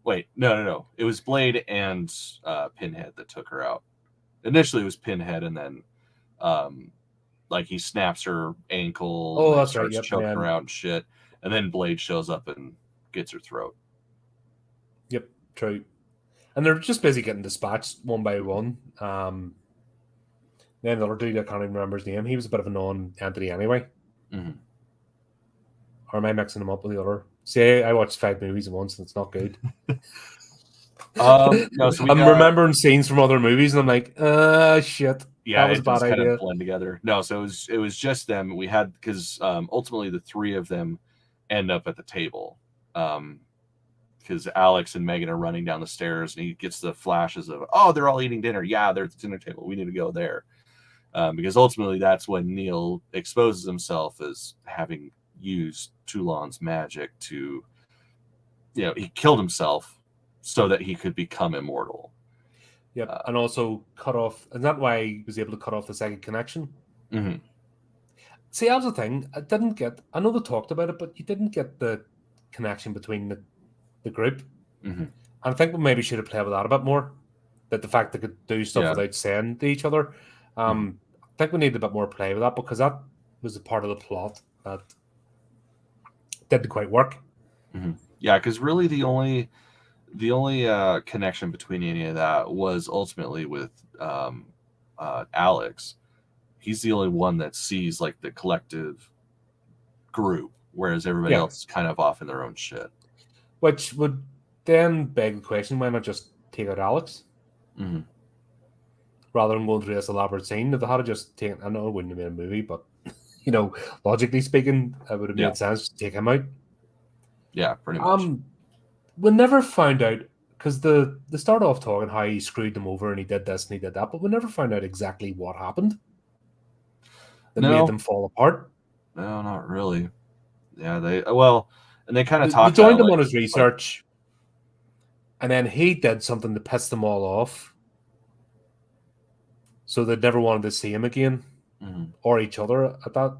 Wait, no. It was Blade and Pinhead that took her out. Initially, it was Pinhead, and then, like, he snaps her ankle. Oh, and that's starts right. choking her out and shit. And then Blade shows up and gets her throat. Yep, true. And they're just busy getting dispatched one by one. Then the other dude, I can't even remember his name. He was a bit of a non-entity anyway. Mm-hmm. Or am I mixing him up with the other? See, I watched 5 movies at once and it's not good. No, so I'm remembering scenes from other movies and I'm like, shit. Yeah, that was a bad idea. Kind of blend together. No, so it was just them. We had because ultimately the three of them end up at the table. Because Alex and Megan are running down the stairs and he gets the flashes of, oh, they're all eating dinner. Yeah, they're at the dinner table. We need to go there. Because ultimately that's when Neil exposes himself as having used Toulon's magic to, he killed himself so that he could become immortal. Yep, and also cut off, and that's why he was able to cut off the second connection. Mm-hmm. See, that was the thing. I know they talked about it, but you didn't get the connection between the group. Mm-hmm. And I think we maybe should have played with that a bit more. That the fact they could do stuff without saying to each other. I think we needed a bit more play with that because that was a part of the plot that didn't quite work. Yeah, because really the only connection between any of that was ultimately with Alex. He's the only one that sees like the collective group, whereas everybody Yeah, else is kind of off in their own shit. which would then beg the question: why not just take out Alex Mm-hmm. rather than going through this elaborate scene? If they had just taken, I know it wouldn't have been a movie, but logically speaking, it would have Yeah, made sense to take him out. yeah, pretty much. Um, we never found out because they started off talking how he screwed them over and he did this and he did that, but we never found out exactly what happened that made No, them fall apart. no, not really. Yeah, and they kind of They talked about joined it him on his like research, and then he did something to piss them all off, so they never wanted to see him again mhm, or each other at that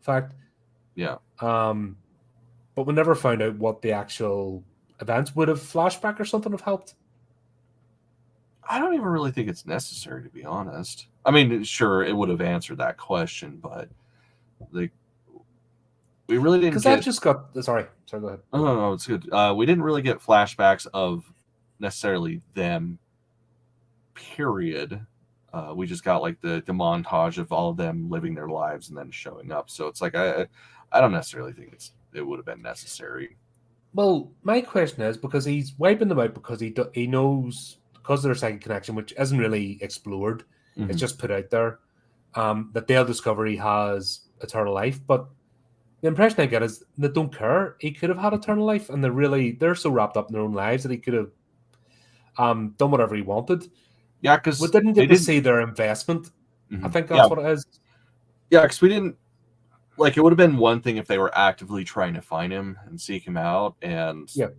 fact. yeah. Um, but we never found out what the actual events would have flashback or something have helped. I don't even really think it's necessary, to be honest. I mean, sure, it would have answered that question, but like we really didn't Because I've get. just got sorry, go ahead. Oh no, no, it's good. We didn't really get flashbacks of necessarily them. Period. We just got like the montage of all of them living their lives and then showing up. So it's like I don't necessarily think it would have been necessary. Well, my question is because he's wiping them out because he knows because of their psychic connection, which isn't really explored, it's Mm-hmm. just put out there, that they'll discover he has eternal life. But the impression I get is they don't care. He could have had eternal life, and they're so wrapped up in their own lives that he could have done whatever he wanted. Yeah, We because didn't they get to didn't. see their investment. I Mhm. think Yeah, that's what it is. yeah, because we didn't. Like, it would have been one thing if they were actively trying to find him and seek him out, and Yeah.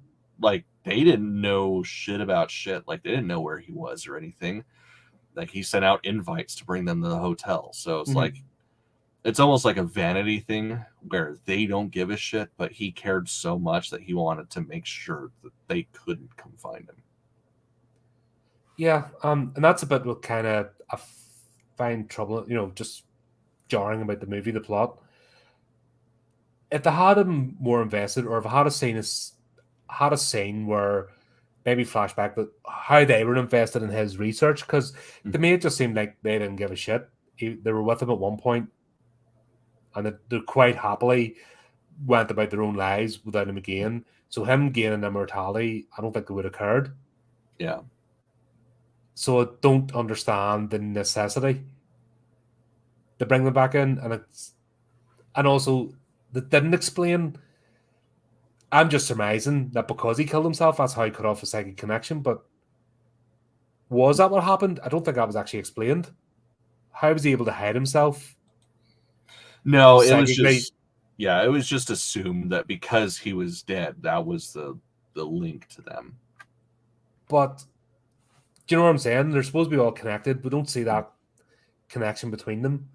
like they didn't know shit about shit. Like they didn't know where he was or anything. Like he sent out invites to bring them to the hotel. So it's Mm-hmm. like it's almost like a vanity thing where they don't give a shit, but he cared so much that he wanted to make sure that they couldn't come find him. Yeah, and that's a bit what kind of I find trouble, just jarring about the movie, the plot. If they had him more invested, or if I had a scene where maybe flashback that how they were invested in his research, because to Mm-hmm. me it just seemed like they didn't give a shit. They were with him at one point, and they quite happily went about their own lives without him again. So him gaining immortality, I don't think it would have occurred. Yeah. So I don't understand the necessity to bring them back in, and also they didn't explain. I'm just surmising that because he killed himself, that's how he cut off his psychic connection. But was that what happened? I don't think that was actually explained. How was he able to hide himself No, it was psychically? just yeah, it was just assumed that because he was dead, that was the link to them. But do you know what I'm saying? They're supposed to be all connected. We don't see that connection between them.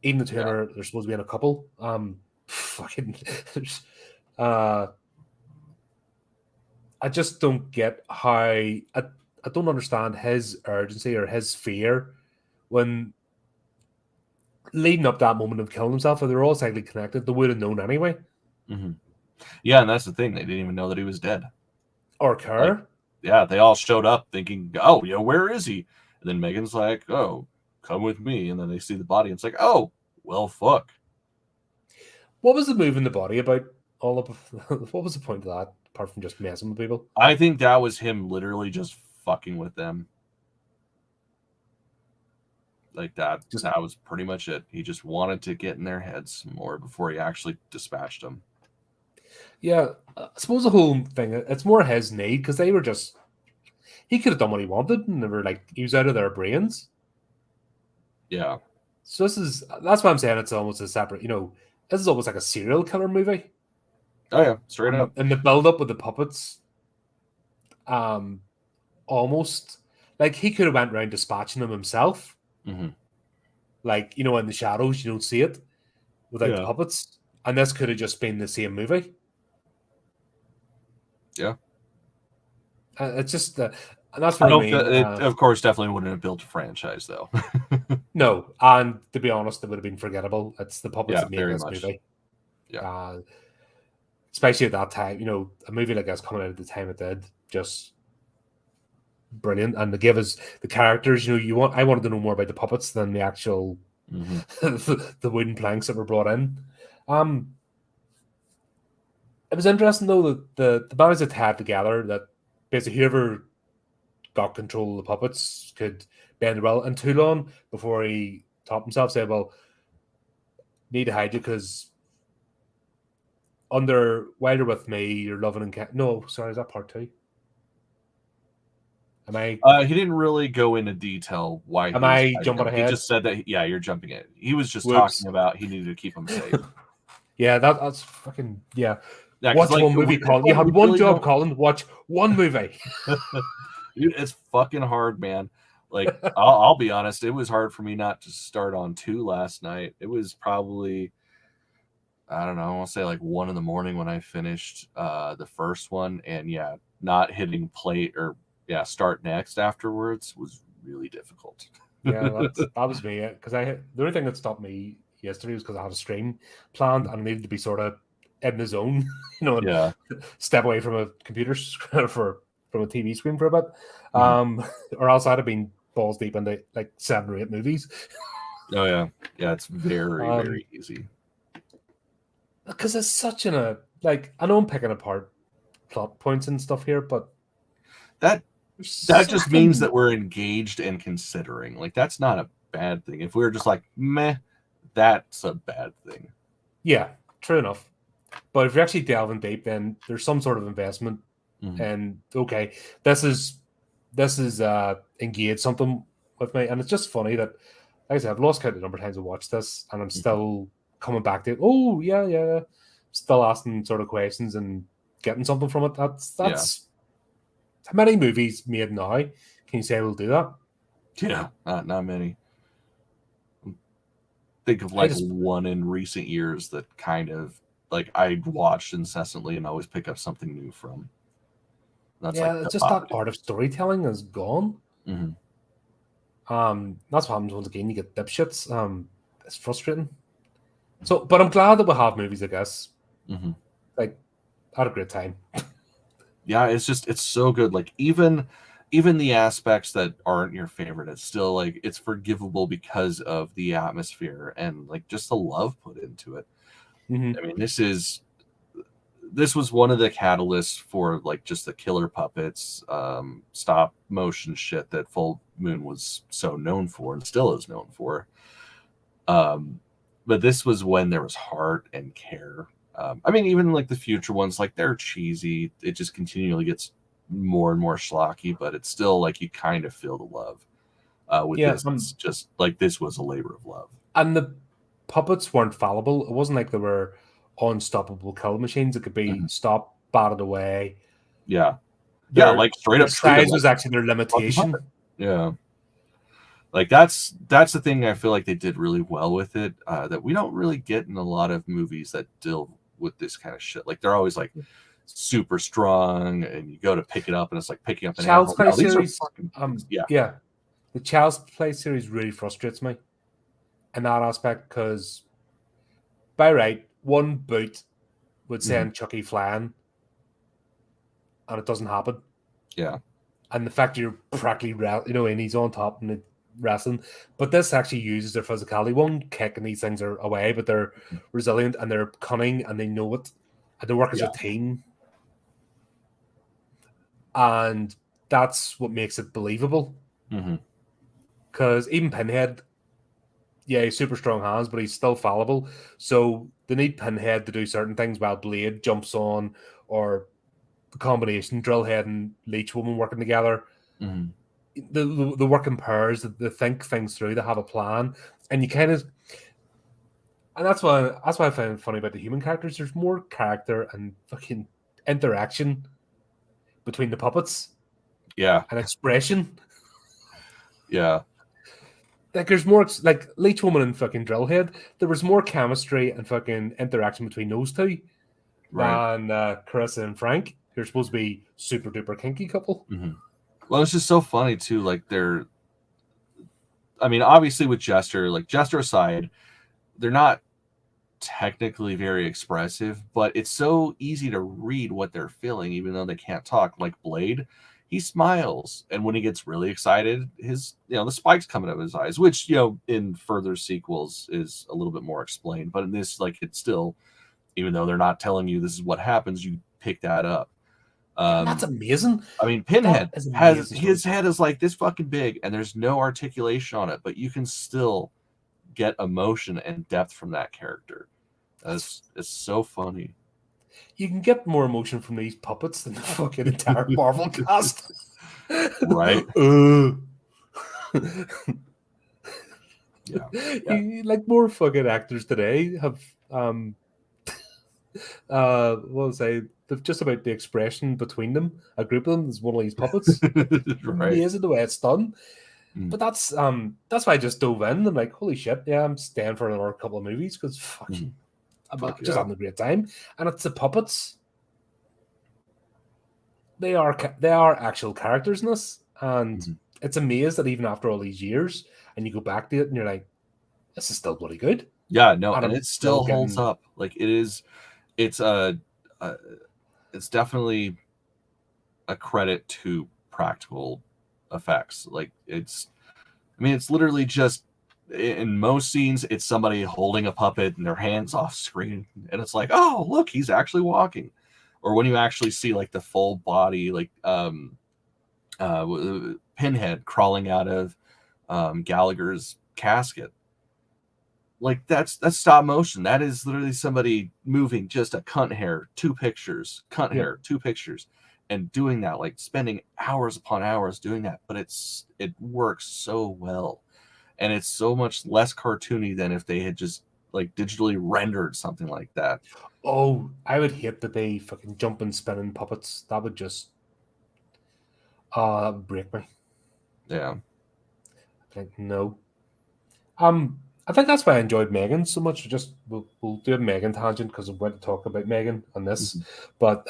Even the two Yeah. they're supposed to be in a couple. Fucking, uh, I just don't get how I don't understand his urgency or his fear when leading up that moment of killing himself. If they're all cyclically connected, they would have known anyway. Mm-hmm. Yeah, and that's the thing. They didn't even know that he was dead. Or Like, care. yeah, they all showed up thinking, "Oh, where is he?" And then Megan's like, "Oh, come with me." And then they see the body, and it's like, "Oh, well, fuck." What was the move in the body about? All of what was the point of that apart from just messing with people? I think that was him literally just fucking with them. Like that. Just That was pretty much it. He just wanted to get in their heads more before he actually dispatched them. yeah, I suppose the whole thing it's more his need because they were just he could have done what he wanted and they were like he was out of their brains. Yeah. So that's why I'm saying it's almost a separate. This is almost like a serial killer movie, Oh yeah, straight and up. the build up with the puppets, um, almost like he could have went around dispatching them himself. Mm-hmm. Like in the shadows, you don't see it without the Yeah. puppets, and this could have just been the same movie. Yeah. It's just, and that's I what I don't. mean. It of course definitely wouldn't have built a franchise though. No, and to be honest, it would have been forgettable. It's the puppets Yeah, that make very this much. movie. Yeah. Uh, especially at that time, you know, a movie like this coming out at the time it did, just brilliant. And to give us the characters, you know, I wanted to know more about the puppets than the actual the wooden planks that were brought in. It was interesting though that the bodies that tied together, that basically whoever got control of the puppets could bend the will. And too long before he topped himself, said, "Well, need to hide you because while you're with me, you're loving and no, sorry, is that part two? Am I? He didn't really go into detail why Am he was I hiding jumping them. He ahead? just said that you're jumping in. He was just Whoops. talking about he needed to keep them safe. Yeah, that's fucking yeah. Yeah, watch like, one movie, Colin. You had one job, Colin. Watch one movie. Dude, it's fucking hard, man. Like, I'll be honest, it was hard for me not to start on 2 last night. It was probably, I don't know, I want to say like 1 in the morning when I finished the first one, and yeah, not hitting play or start next afterwards was really difficult. Yeah, that was me. Because the only thing that stopped me yesterday was because I had a stream planned and I needed to be sort of in the zone, you know, and step away from a computer from a TV screen for a bit, or else I'd have been balls deep into like 7 or 8 movies. Oh yeah, it's very easy. Because it's such I know I'm picking apart plot points and stuff here, but that just means that we're engaged and considering. Like, that's not a bad thing. If we were just like meh, that's a bad thing. Yeah, true enough. But if you're actually delving deep, then there's some sort of investment. And okay, this is engaged something with me, and it's just funny that, like I said, I've lost count of the number of times I watched this, and I'm still coming back to it. Oh yeah, still asking sort of questions and getting something from it. That's how many movies made now can you say will do that? Yeah, not many. Think of like one in recent years that kind of like I watched incessantly and always pick up something new from. That's just that art of storytelling is gone. That's what happens once again. You get dipshits. It's frustrating. So, but I'm glad that we have movies, I guess. Like, I had a great time. Yeah, it's so good. Like, even the aspects that aren't your favorite, it's still like it's forgivable because of the atmosphere and like just the love put into it. I mean, this was one of the catalysts for like just the killer puppets, stop motion shit that Full Moon was so known for and still is known for. But this was when there was heart and care. I mean, even like the future ones, like they're cheesy. It just continually gets more and more schlocky, but it's still like you kind of feel the love. With this, it's just like this was a labor of love. And the puppets weren't fallible. It wasn't like they were unstoppable kill machines. It could be stopped, batted away. Yeah, like straight up. Size was actually their limitation. Yeah. Like that's the thing I feel like they did really well with it, that we don't really get in a lot of movies that deal with this kind of shit. Like they're always like super strong, and you go to pick it up, and it's like picking up an Child's Play series. Yeah, the Child's Play series really frustrates me in that aspect because, by right, one boot would send Chucky flying, and it doesn't happen. Yeah, and the fact you're practically, and he's on top and wrestling, but this actually uses their physicality. One kick and these things are away, but they're resilient and they're cunning and they know it, and they work as a team, and that's what makes it believable. Because even Pinhead, he's super strong hands, but he's still fallible. So they need Pinhead to do certain things while Blade jumps on, or the combination Drillhead and Leech Woman working together. The work in pairs, they think things through, they have a plan, and you kind of, and that's why I find it funny about the human characters. There's more character and fucking interaction between the puppets, and expression. Like there's more, like Leech Woman and fucking Drillhead. There was more chemistry and fucking interaction between those two than Carissa and Frank. They're supposed to be super duper kinky couple. Well, it's just so funny too. Like I mean, obviously with Jester, like Jester aside, they're not technically very expressive, but it's so easy to read what they're feeling, even though they can't talk. Like Blade, he smiles, and when he gets really excited, his the spikes coming out of his eyes, which in further sequels is a little bit more explained. But in this, like, it's still, even though they're not telling you this is what happens, you pick that up. And that's amazing. I mean, Pinhead That is has amazing his story. head is like this fucking big, and there's no articulation on it, but you can still get emotion and depth from that character. It's so funny. You can get more emotion from these puppets than the fucking entire Marvel cast. Right? Yeah. Like, more fucking actors today have what was I? They've just about the expression between them. A group of them is one of these puppets. It's Right. amazing the way it's done. Mm. But that's why I just dove in. I'm like, holy shit, yeah, I'm staying for another couple of movies because I'm just having a great time. And it's the puppets. They are actual characters in this, and it's amazing that even after all these years, and you go back to it, and you're like, this is still bloody good. Yeah, no, and I'm it still holds getting... up. Like, it's definitely a credit to practical effects. Like, it's literally just, in most scenes, it's somebody holding a puppet and their hands off screen, and it's like, oh, look, he's actually walking. Or when you actually see like the full body, like Pinhead crawling out of Gallagher's casket, like that's stop motion. That is literally somebody moving just a cunt hair, two pictures, and doing that, like spending hours upon hours doing that. But it works so well, and it's so much less cartoony than if they had just like digitally rendered something like that. Oh, I would hate that they fucking jumping, spinning puppets. That would just break me. Yeah. Like, no. I think that's why I enjoyed Megan so much. Just we'll do a Megan tangent because I went to talk about Megan on this, but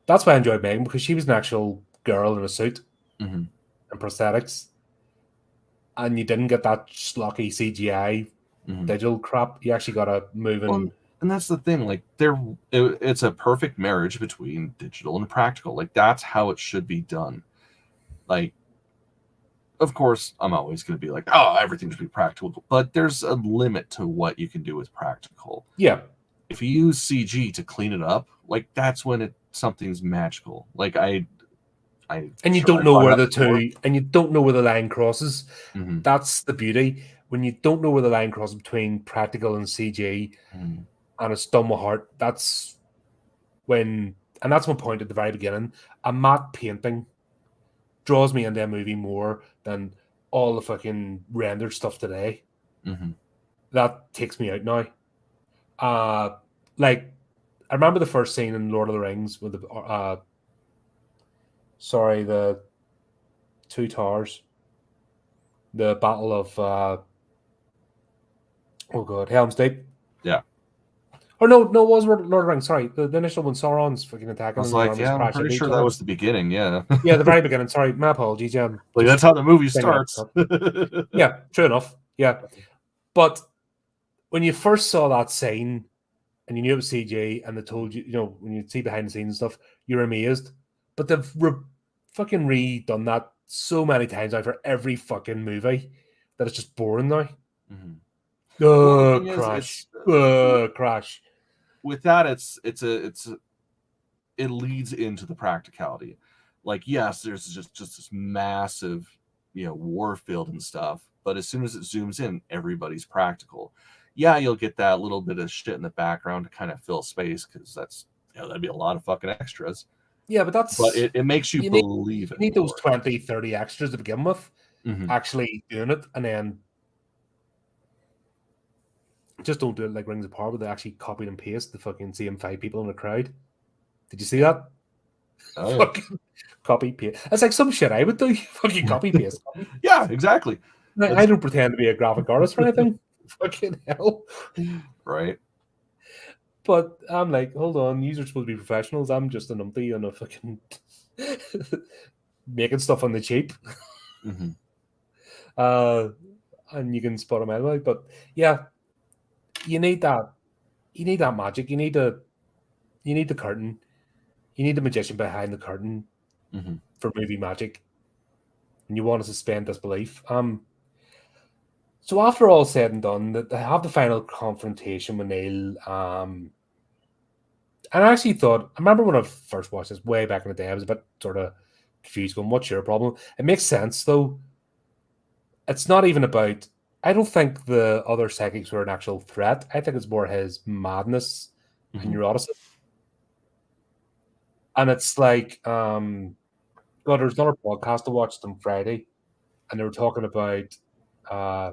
that's why I enjoyed Megan, because she was an actual girl in a suit and prosthetics, and you didn't get that schlocky CGI digital crap. You actually got a moving. Well, and that's the thing. Like, it's a perfect marriage between digital and practical. Like, that's how it should be done. Like, of course, I'm always going to be like, oh, everything should be practical, but there's a limit to what you can do with practical. Yeah. If you use CG to clean it up, like, that's when something's magical. Like, and you don't know where you don't know where the line crosses. Mm-hmm. That's the beauty. When you don't know where the line crosses between practical and CG, and it's done with heart, that's when, and that's my point at the very beginning. A matte painting draws me into a movie more than all the fucking rendered stuff today. That takes me out now. Like, I remember the first scene in Lord of the Rings with the Two Towers, the Battle of Helm's Deep. Yeah. Or no, it was Lord of the Rings. Sorry, the initial one, Sauron's fucking attacking. I was like, yeah, I'm pretty sure that was the beginning. Yeah. Yeah, the very beginning. Sorry, my apologies. Yeah, like, that's how the movie starts. Yeah, true enough. Yeah, but when you first saw that scene and you knew it was CG, and they told you, when you see behind the scenes and stuff, you're amazed. But they've fucking redone that so many times now for every fucking movie that it's just boring now. Crash. Crash. With that, it leads into the practicality. Like, yes, there's just this massive, war field and stuff, but as soon as it zooms in, everybody's practical. Yeah, you'll get that little bit of shit in the background to kind of fill space, because that'd be a lot of fucking extras. Yeah, but it makes you believe it. You need those 20, 30 extras to begin with, actually doing it, and then just don't do it like Rings of Power, where they actually copied and pasted the fucking same 5 people in the crowd. Did you see that? Oh, fucking copy paste. That's like some shit I would do. Fucking copy paste. Yeah, exactly. I don't pretend to be a graphic artist or anything. Fucking hell. Right. But I'm like, hold on, you are supposed to be professionals. I'm just a numpty and a fucking making stuff on the cheap. And you can spot them anyway. But yeah, You need that. You need that magic. You need the curtain. You need the magician behind the curtain for movie magic, and you want to suspend disbelief. So after all said and done, that they have the final confrontation with Neil. And I actually thought, I remember when I first watched this way back in the day, I was a bit sort of confused, going, "What's your problem?" It makes sense though. It's not even about. I don't think the other psychics were an actual threat. I think it's more his madness and neuroticism. And it's like, God, there's another podcast I watched on Friday, and they were talking about uh,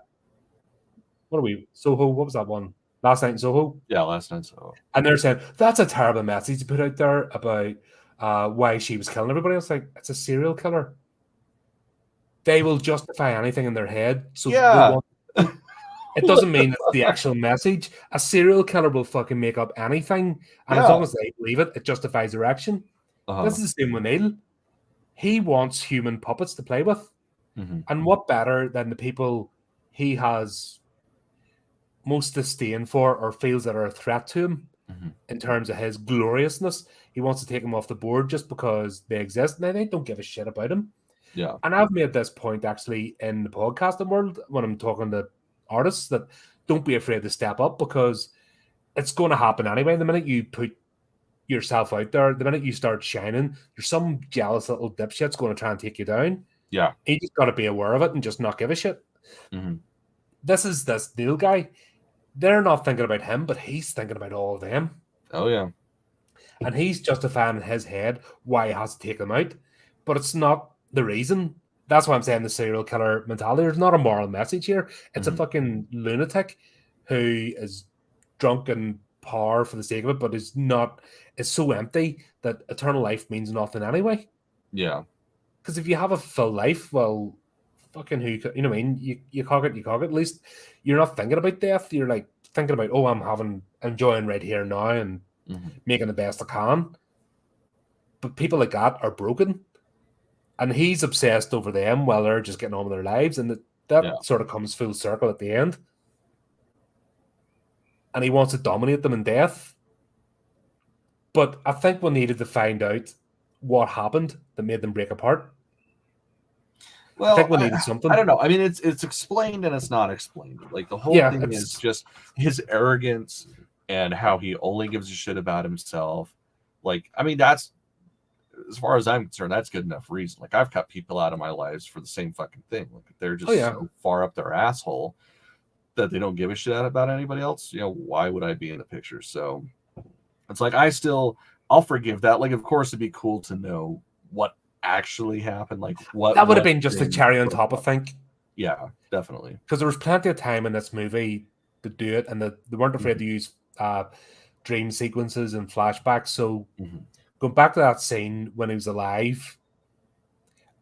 what are we Soho? What was that one? Last Night in Soho. Yeah, Last Night in Soho. And they're saying that's a terrible message to put out there about why she was killing everybody. It's like, it's a serial killer. They will justify anything in their head. So they Yeah. want. It doesn't mean it's the actual message. A serial killer will fucking make up anything, and as long as they believe it, it justifies their action. This is the same with Neil. He wants human puppets to play with. And what better than the people he has most disdain for or feels that are a threat to him in terms of his gloriousness? He wants to take them off the board just because they exist, and they don't give a shit about him. Yeah. And I've made this point actually in the podcasting world when I'm talking to artists, that don't be afraid to step up, because it's going to happen anyway. The minute you put yourself out there, the minute you start shining, there's some jealous little dipshit's going to try and take you down. Yeah. You just got to be aware of it and just not give a shit. This is this Neil guy. They're not thinking about him, but he's thinking about all of them. Oh, yeah. And he's justifying in his head why he has to take them out. But it's not the reason. That's why I'm saying the serial killer mentality. There's not a moral message here. It's a fucking lunatic who is drunk and power for the sake of it, but is so empty that eternal life means nothing anyway. Yeah. Because if you have a full life, well, fucking who, you know what I mean? You cock it. At least you're not thinking about death. You're like thinking about, oh, I'm enjoying right here now and making the best I can. But people like that are broken. And he's obsessed over them while they're just getting on with their lives. And that sort of comes full circle at the end. And he wants to dominate them in death. But I think we needed to find out what happened that made them break apart. Well, I think we needed something. I don't know. I mean, it's explained and it's not explained. Like the whole thing is just his arrogance and how he only gives a shit about himself. Like, I mean, that's, as far as I'm concerned, that's good enough reason. Like, I've cut people out of my lives for the same fucking thing. Like, they're just so far up their asshole that they don't give a shit about anybody else. You know, why would I be in the picture? So it's like, I'll forgive that. Like, of course, it'd be cool to know what actually happened. Like, what that would have been just a cherry on top, I think. Yeah, definitely. Because there was plenty of time in this movie to do it, and they weren't afraid to use dream sequences and flashbacks. So going back to that scene when he was alive,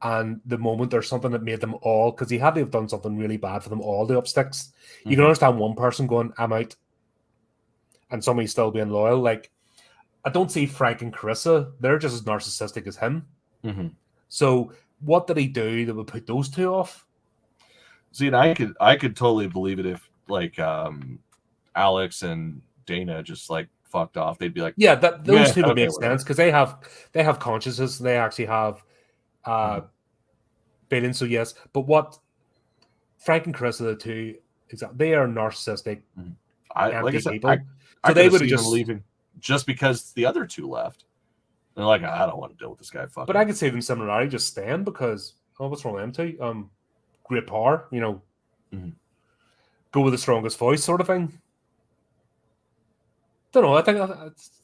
and the moment there's something that made them all, because he had to have done something really bad for them all to up sticks. You can understand one person going, "I'm out," and somebody still being loyal. Like, I don't see Frank and Carissa; they're just as narcissistic as him. So what did he do that would put those two off? See, and I could totally believe it if like Alex and Dana just like fucked off. They'd be like, yeah, those two would make sense because they have consciousness. They actually have feelings. So yes, but what Frank and Chris are the two? They are narcissistic, empty people. So they would have just leaving just because the other two left. They're like, I don't want to deal with this guy. Fuck. But I could see them similarly just staying because what's wrong with them two? Great power, you know. Go with the strongest voice, sort of thing. Don't know. I think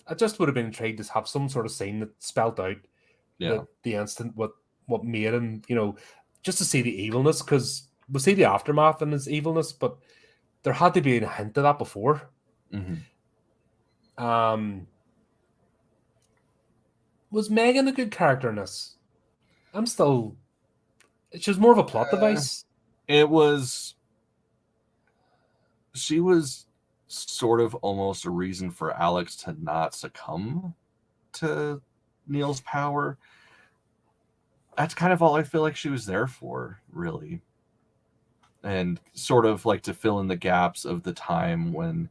I just would have been intrigued to have some sort of scene that spelled out the instant what made him, you know, just to see the evilness, because we see the aftermath and his evilness, but there had to be a hint of that before. Was Megan a good character in this? She was more of a plot device. She was sort of almost a reason for Alex to not succumb to Neil's power. That's kind of all I feel like she was there for, really. and sort of like to fill in the gaps of the time when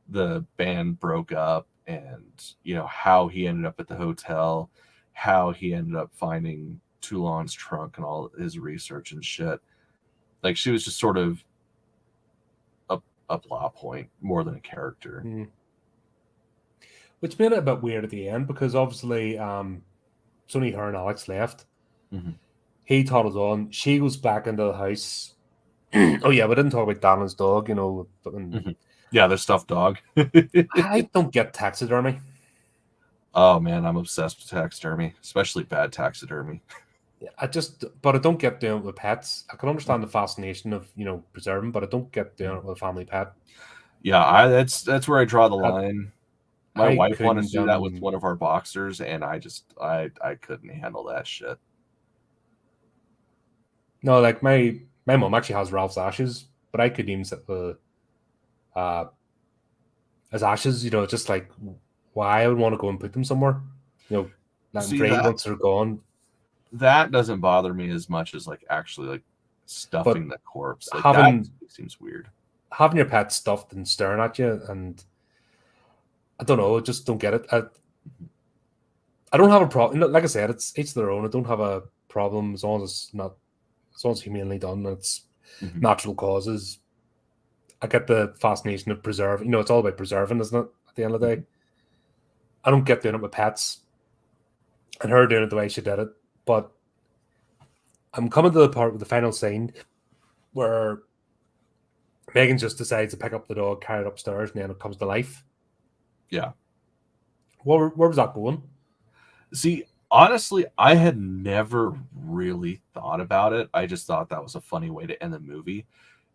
the band broke up, and how he ended up at the hotel, how he ended up finding Toulon's trunk and all his research and shit. Like, she was just sort of a plot point more than a character. Which made it a bit weird at the end, because obviously it's only her and Alex left. Mm-hmm. He toddles on. She goes back into the house. Oh yeah, we didn't talk about Dannon's dog. Mm-hmm. Yeah, the stuffed dog. I don't get taxidermy. Oh man, I'm obsessed with taxidermy, especially bad taxidermy. But I don't get doing it with pets. I can understand the fascination of preserving, but I don't get doing it with a family pet. Yeah, that's where I draw the line. My I wife wanted to couldn't. do that with one of our boxers, and I couldn't handle that shit. No, like my mom actually has Ralph's ashes, but I could even set the as ashes. Just like why I would want to go and put them somewhere. Let them See, free once they're gone. that doesn't bother me as much as like actually like stuffing the corpse. Like that seems weird. Having your pet stuffed and staring at you, and I don't know, I just don't get it. I don't have a problem. Like I said, it's each their own. I don't have a problem as long as it's humanely done. And it's natural causes. I get the fascination of preserving. It's all about preserving, isn't it? At the end of the day, I don't get doing it with pets, and her doing it the way she did it. But I'm coming to the part with the final scene where Megan just decides to pick up the dog, carry it upstairs, and then it comes to life. Yeah. Where was that going? See, honestly, I had never really thought about it. I just thought that was a funny way to end the movie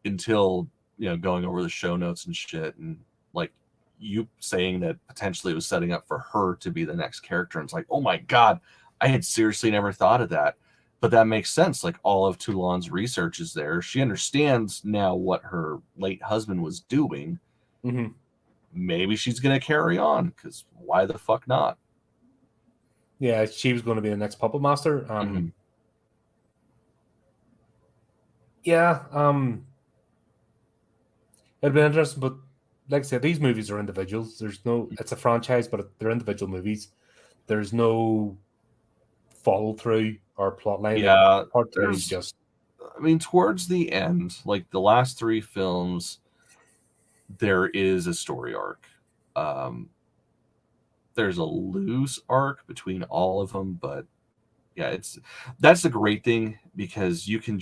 until, going over the show notes and shit, and like you saying that potentially it was setting up for her to be the next character. And it's like, oh my God, I had seriously never thought of that. But that makes sense. Like, all of Toulon's research is there. She understands now what her late husband was doing. Mm-hmm. Maybe she's going to carry on, because why the fuck not? Yeah, she was going to be the next puppet master. Yeah, it'd be interesting, but like I said, these movies are individuals. It's a franchise, but they're individual movies. There's no follow through or plot line. Yeah, there's just. I mean, towards the end, like the last three films, there is a story arc. There's a loose arc between all of them, but yeah, that's the great thing, because you can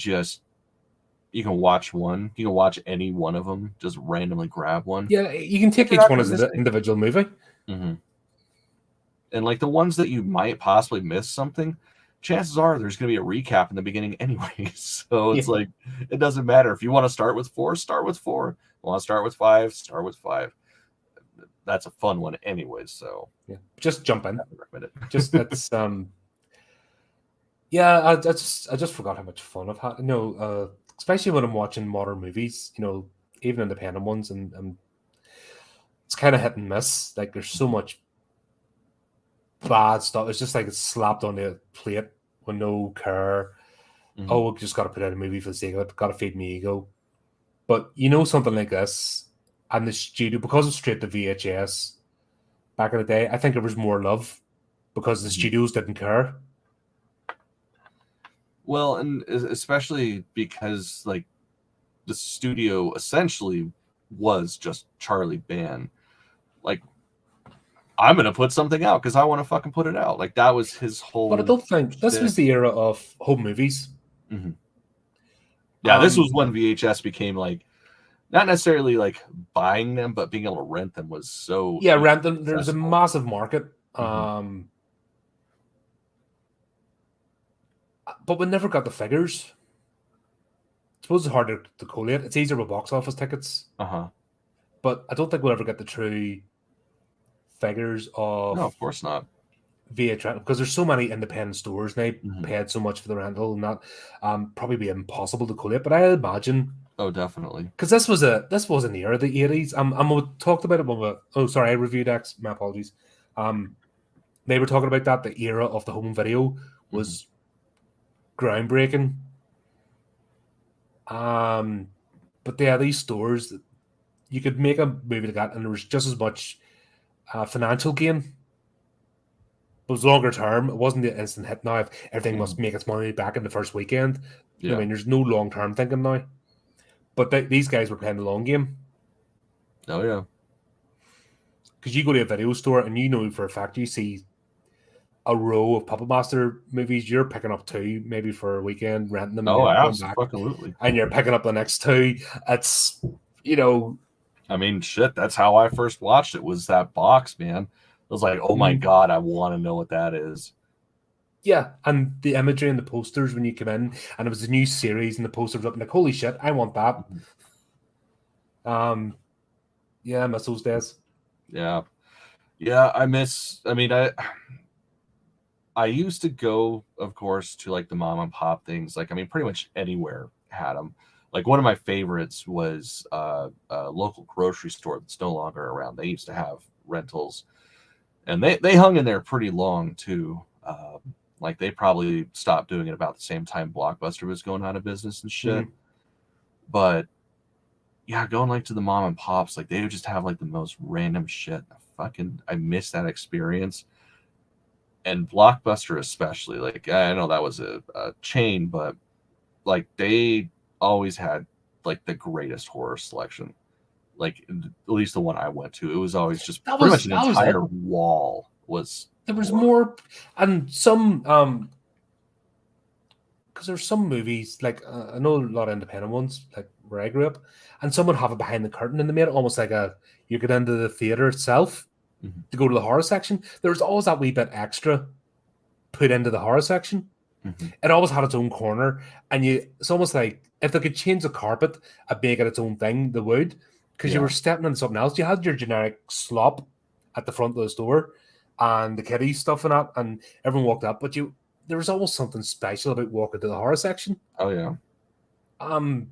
watch one. You can watch any one of them. Just randomly grab one. Yeah, you can take each one as an individual movie. Mm-hmm. And like the ones that you might possibly miss something, chances are there's going to be a recap in the beginning anyway. So it's like, it doesn't matter. If you want to start with 4, start with 4. You want to start with 5, start with 5. That's a fun one anyway. So yeah, just jump in. Just that's yeah. I just forgot how much fun I've had. Especially when I'm watching modern movies. Even independent ones, and it's kind of hit and miss. Like, there's so much bad stuff. It's just like it's slapped on the plate with no care. Mm-hmm. Oh, we just got to put out a movie for the sake of it. Got to feed me ego. But something like this, and the studio, because it's straight to VHS back in the day, I think there was more love because the studios didn't care. Well, and especially because like the studio essentially was just Charlie Band. Like, I'm gonna put something out because I want to fucking put it out. Like, that was his whole. But I don't think this was the era of home movies. Mm-hmm. Yeah, this was when VHS became like, not necessarily like buying them, but being able to rent them was so. Yeah, rent them. There's a massive market. Mm-hmm. But we never got the figures. I suppose it's harder to collate. It's easier with box office tickets. But I don't think we'll ever get the true figures of. No, of course not. VHS, because there's so many independent stores now paid so much for the rental, and that probably be impossible to collate. But I imagine. Oh, definitely. Because this was an era of the 80s. We talked about it when I reviewed X. My apologies. They were talking about that. The era of the home video was groundbreaking. But there are these stores that you could make a movie like that, and there was just as much financial gain. It was longer term. It wasn't the instant hit now. If everything must make its money back in the first weekend. Yeah. I mean, there's no long term thinking now. But these guys were playing the long game. Oh yeah. Because you go to a video store and you know for a fact you see a row of Puppet Master movies, you're picking up two maybe for a weekend, renting them, and Oh, then going back, absolutely. and you're picking up the next two. It's I mean, shit. That's how I first watched it. Was that box, man? I was like, oh my god, I want to know what that is. Yeah, and the imagery and the posters when you come in, and it was a new series, and the posters up, and like, holy shit, I want that. Yeah, I miss those days. Yeah, I miss. I mean, I used to go, of course, to like the mom and pop things. Like, I mean, pretty much anywhere had them. Like, one of my favorites was a local grocery store that's no longer around. They used to have rentals, and they hung in there pretty long too. Like, they probably stopped doing it about the same time Blockbuster was going out of business and shit. But yeah, going like to the mom and pops, like they would just have like the most random shit. I miss that experience. And Blockbuster especially, like I know that was a chain, but like they always had like the greatest horror selection. Like at least the one I went to, it was always just pretty much an entire wall was. There was more, and some because there's some movies like I know a lot of independent ones like where I grew up, and some would have it behind the curtain, and they made it almost like you get into the theater itself to go to the horror section. There's always that wee bit extra put into the horror section. It always had its own corner, and it's almost like if they could change the carpet and make it its own thing, they would, because you were stepping into something else. You had your generic slop at the front of the store and the kiddie stuff and that, and everyone walked up, but there was almost something special about walking to the horror section. Oh yeah. And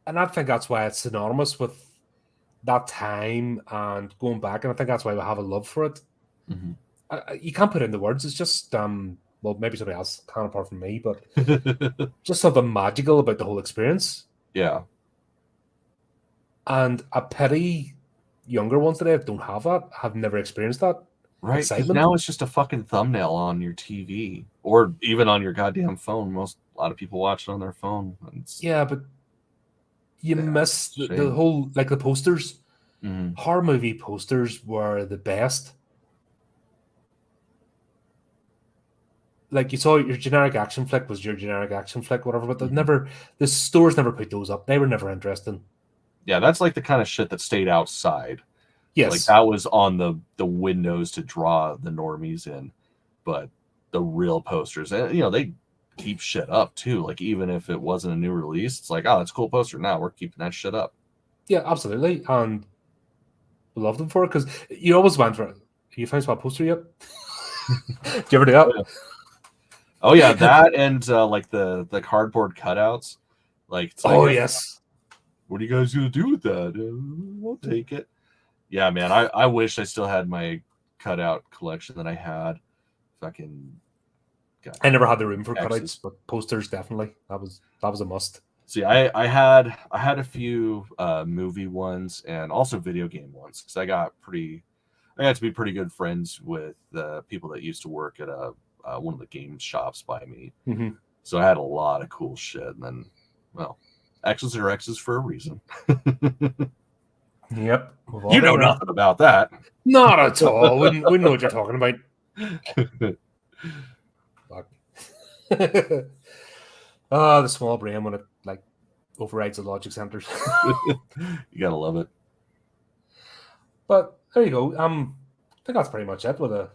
I think that's why it's synonymous with that time and going back, and I think that's why we have a love for it. You can't put it into words. It's just well, maybe somebody else can apart from me, but just something magical about the whole experience. Yeah. And a pity younger ones today don't have that, have never experienced that. Right, because now it's just a fucking thumbnail on your TV or even on your goddamn phone. A lot of people watch it on their phone. Yeah, but you miss the whole, like the posters. Horror movie posters were the best. Like you saw your generic action flick was your generic action flick, whatever, but the stores never put those up. They were never interesting. Yeah, that's like the kind of shit that stayed outside. Yes. Like that was on the windows to draw the normies in. But the real posters, and they keep shit up too. Like even if it wasn't a new release, it's like, oh, that's a cool poster. Now we're keeping that shit up. Yeah, absolutely. And we loved them for it because you always went for it. You find a poster yet? Did you ever do that? Oh yeah, that and like the cardboard cutouts. Like it's like, yes. What are you guys gonna do with that? We'll take it. Yeah, man. I wish I still had my cutout collection that I had. Fucking. I never had the room for cutouts, but posters definitely. That was a must. See, I had a few movie ones and also video game ones because I got to be pretty good friends with the people that used to work at one of the game shops by me. So I had a lot of cool shit. And then, well, X's are X's for a reason. Yep. You know nothing about that. Not at all. We know what you're talking about. The small brain when it like overrides the logic centers. You gotta love it. But there you go. I think that's pretty much it with a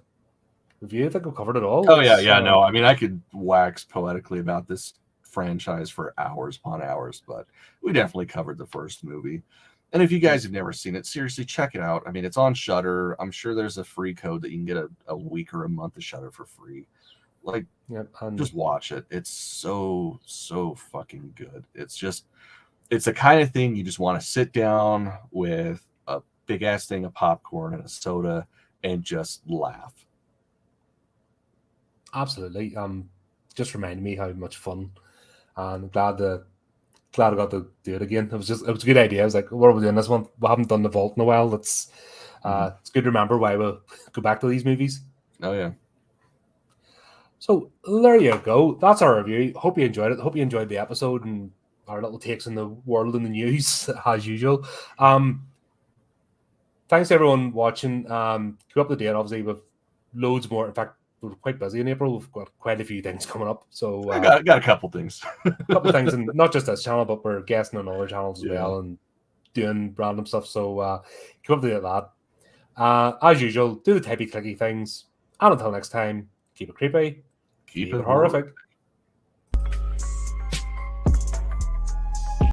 review. I think we covered it all. Oh yeah. No, I mean I could wax poetically about this franchise for hours upon hours, but we definitely covered the first movie. And if you guys have never seen it, seriously, check it out. I mean, it's on Shudder. I'm sure there's a free code that you can get a week or a month of Shudder for free. Like, just watch it. It's so fucking good. It's the kind of thing you just want to sit down with a big ass thing of popcorn and a soda and just laugh. Absolutely. Just reminded me how much fun. And I'm glad glad I got to do it again. It was a good idea. I was like, what are we doing this month? We haven't done the vault in a while. It's good to remember why we go back to these movies. Oh yeah. So there you go. That's our review. Hope you enjoyed it. Hope you enjoyed the episode and our little takes in the world and the news as usual. Thanks to everyone watching. Keep up to date. Obviously, with loads more. In fact, we're quite busy in April. We've got quite a few things coming up. So I got a couple things. A couple of things, and not just this channel, but we're guesting on other channels as well and doing random stuff. So keep up to date with that. As usual, do the typey clicky things. And until next time, keep it creepy, keep it horrific.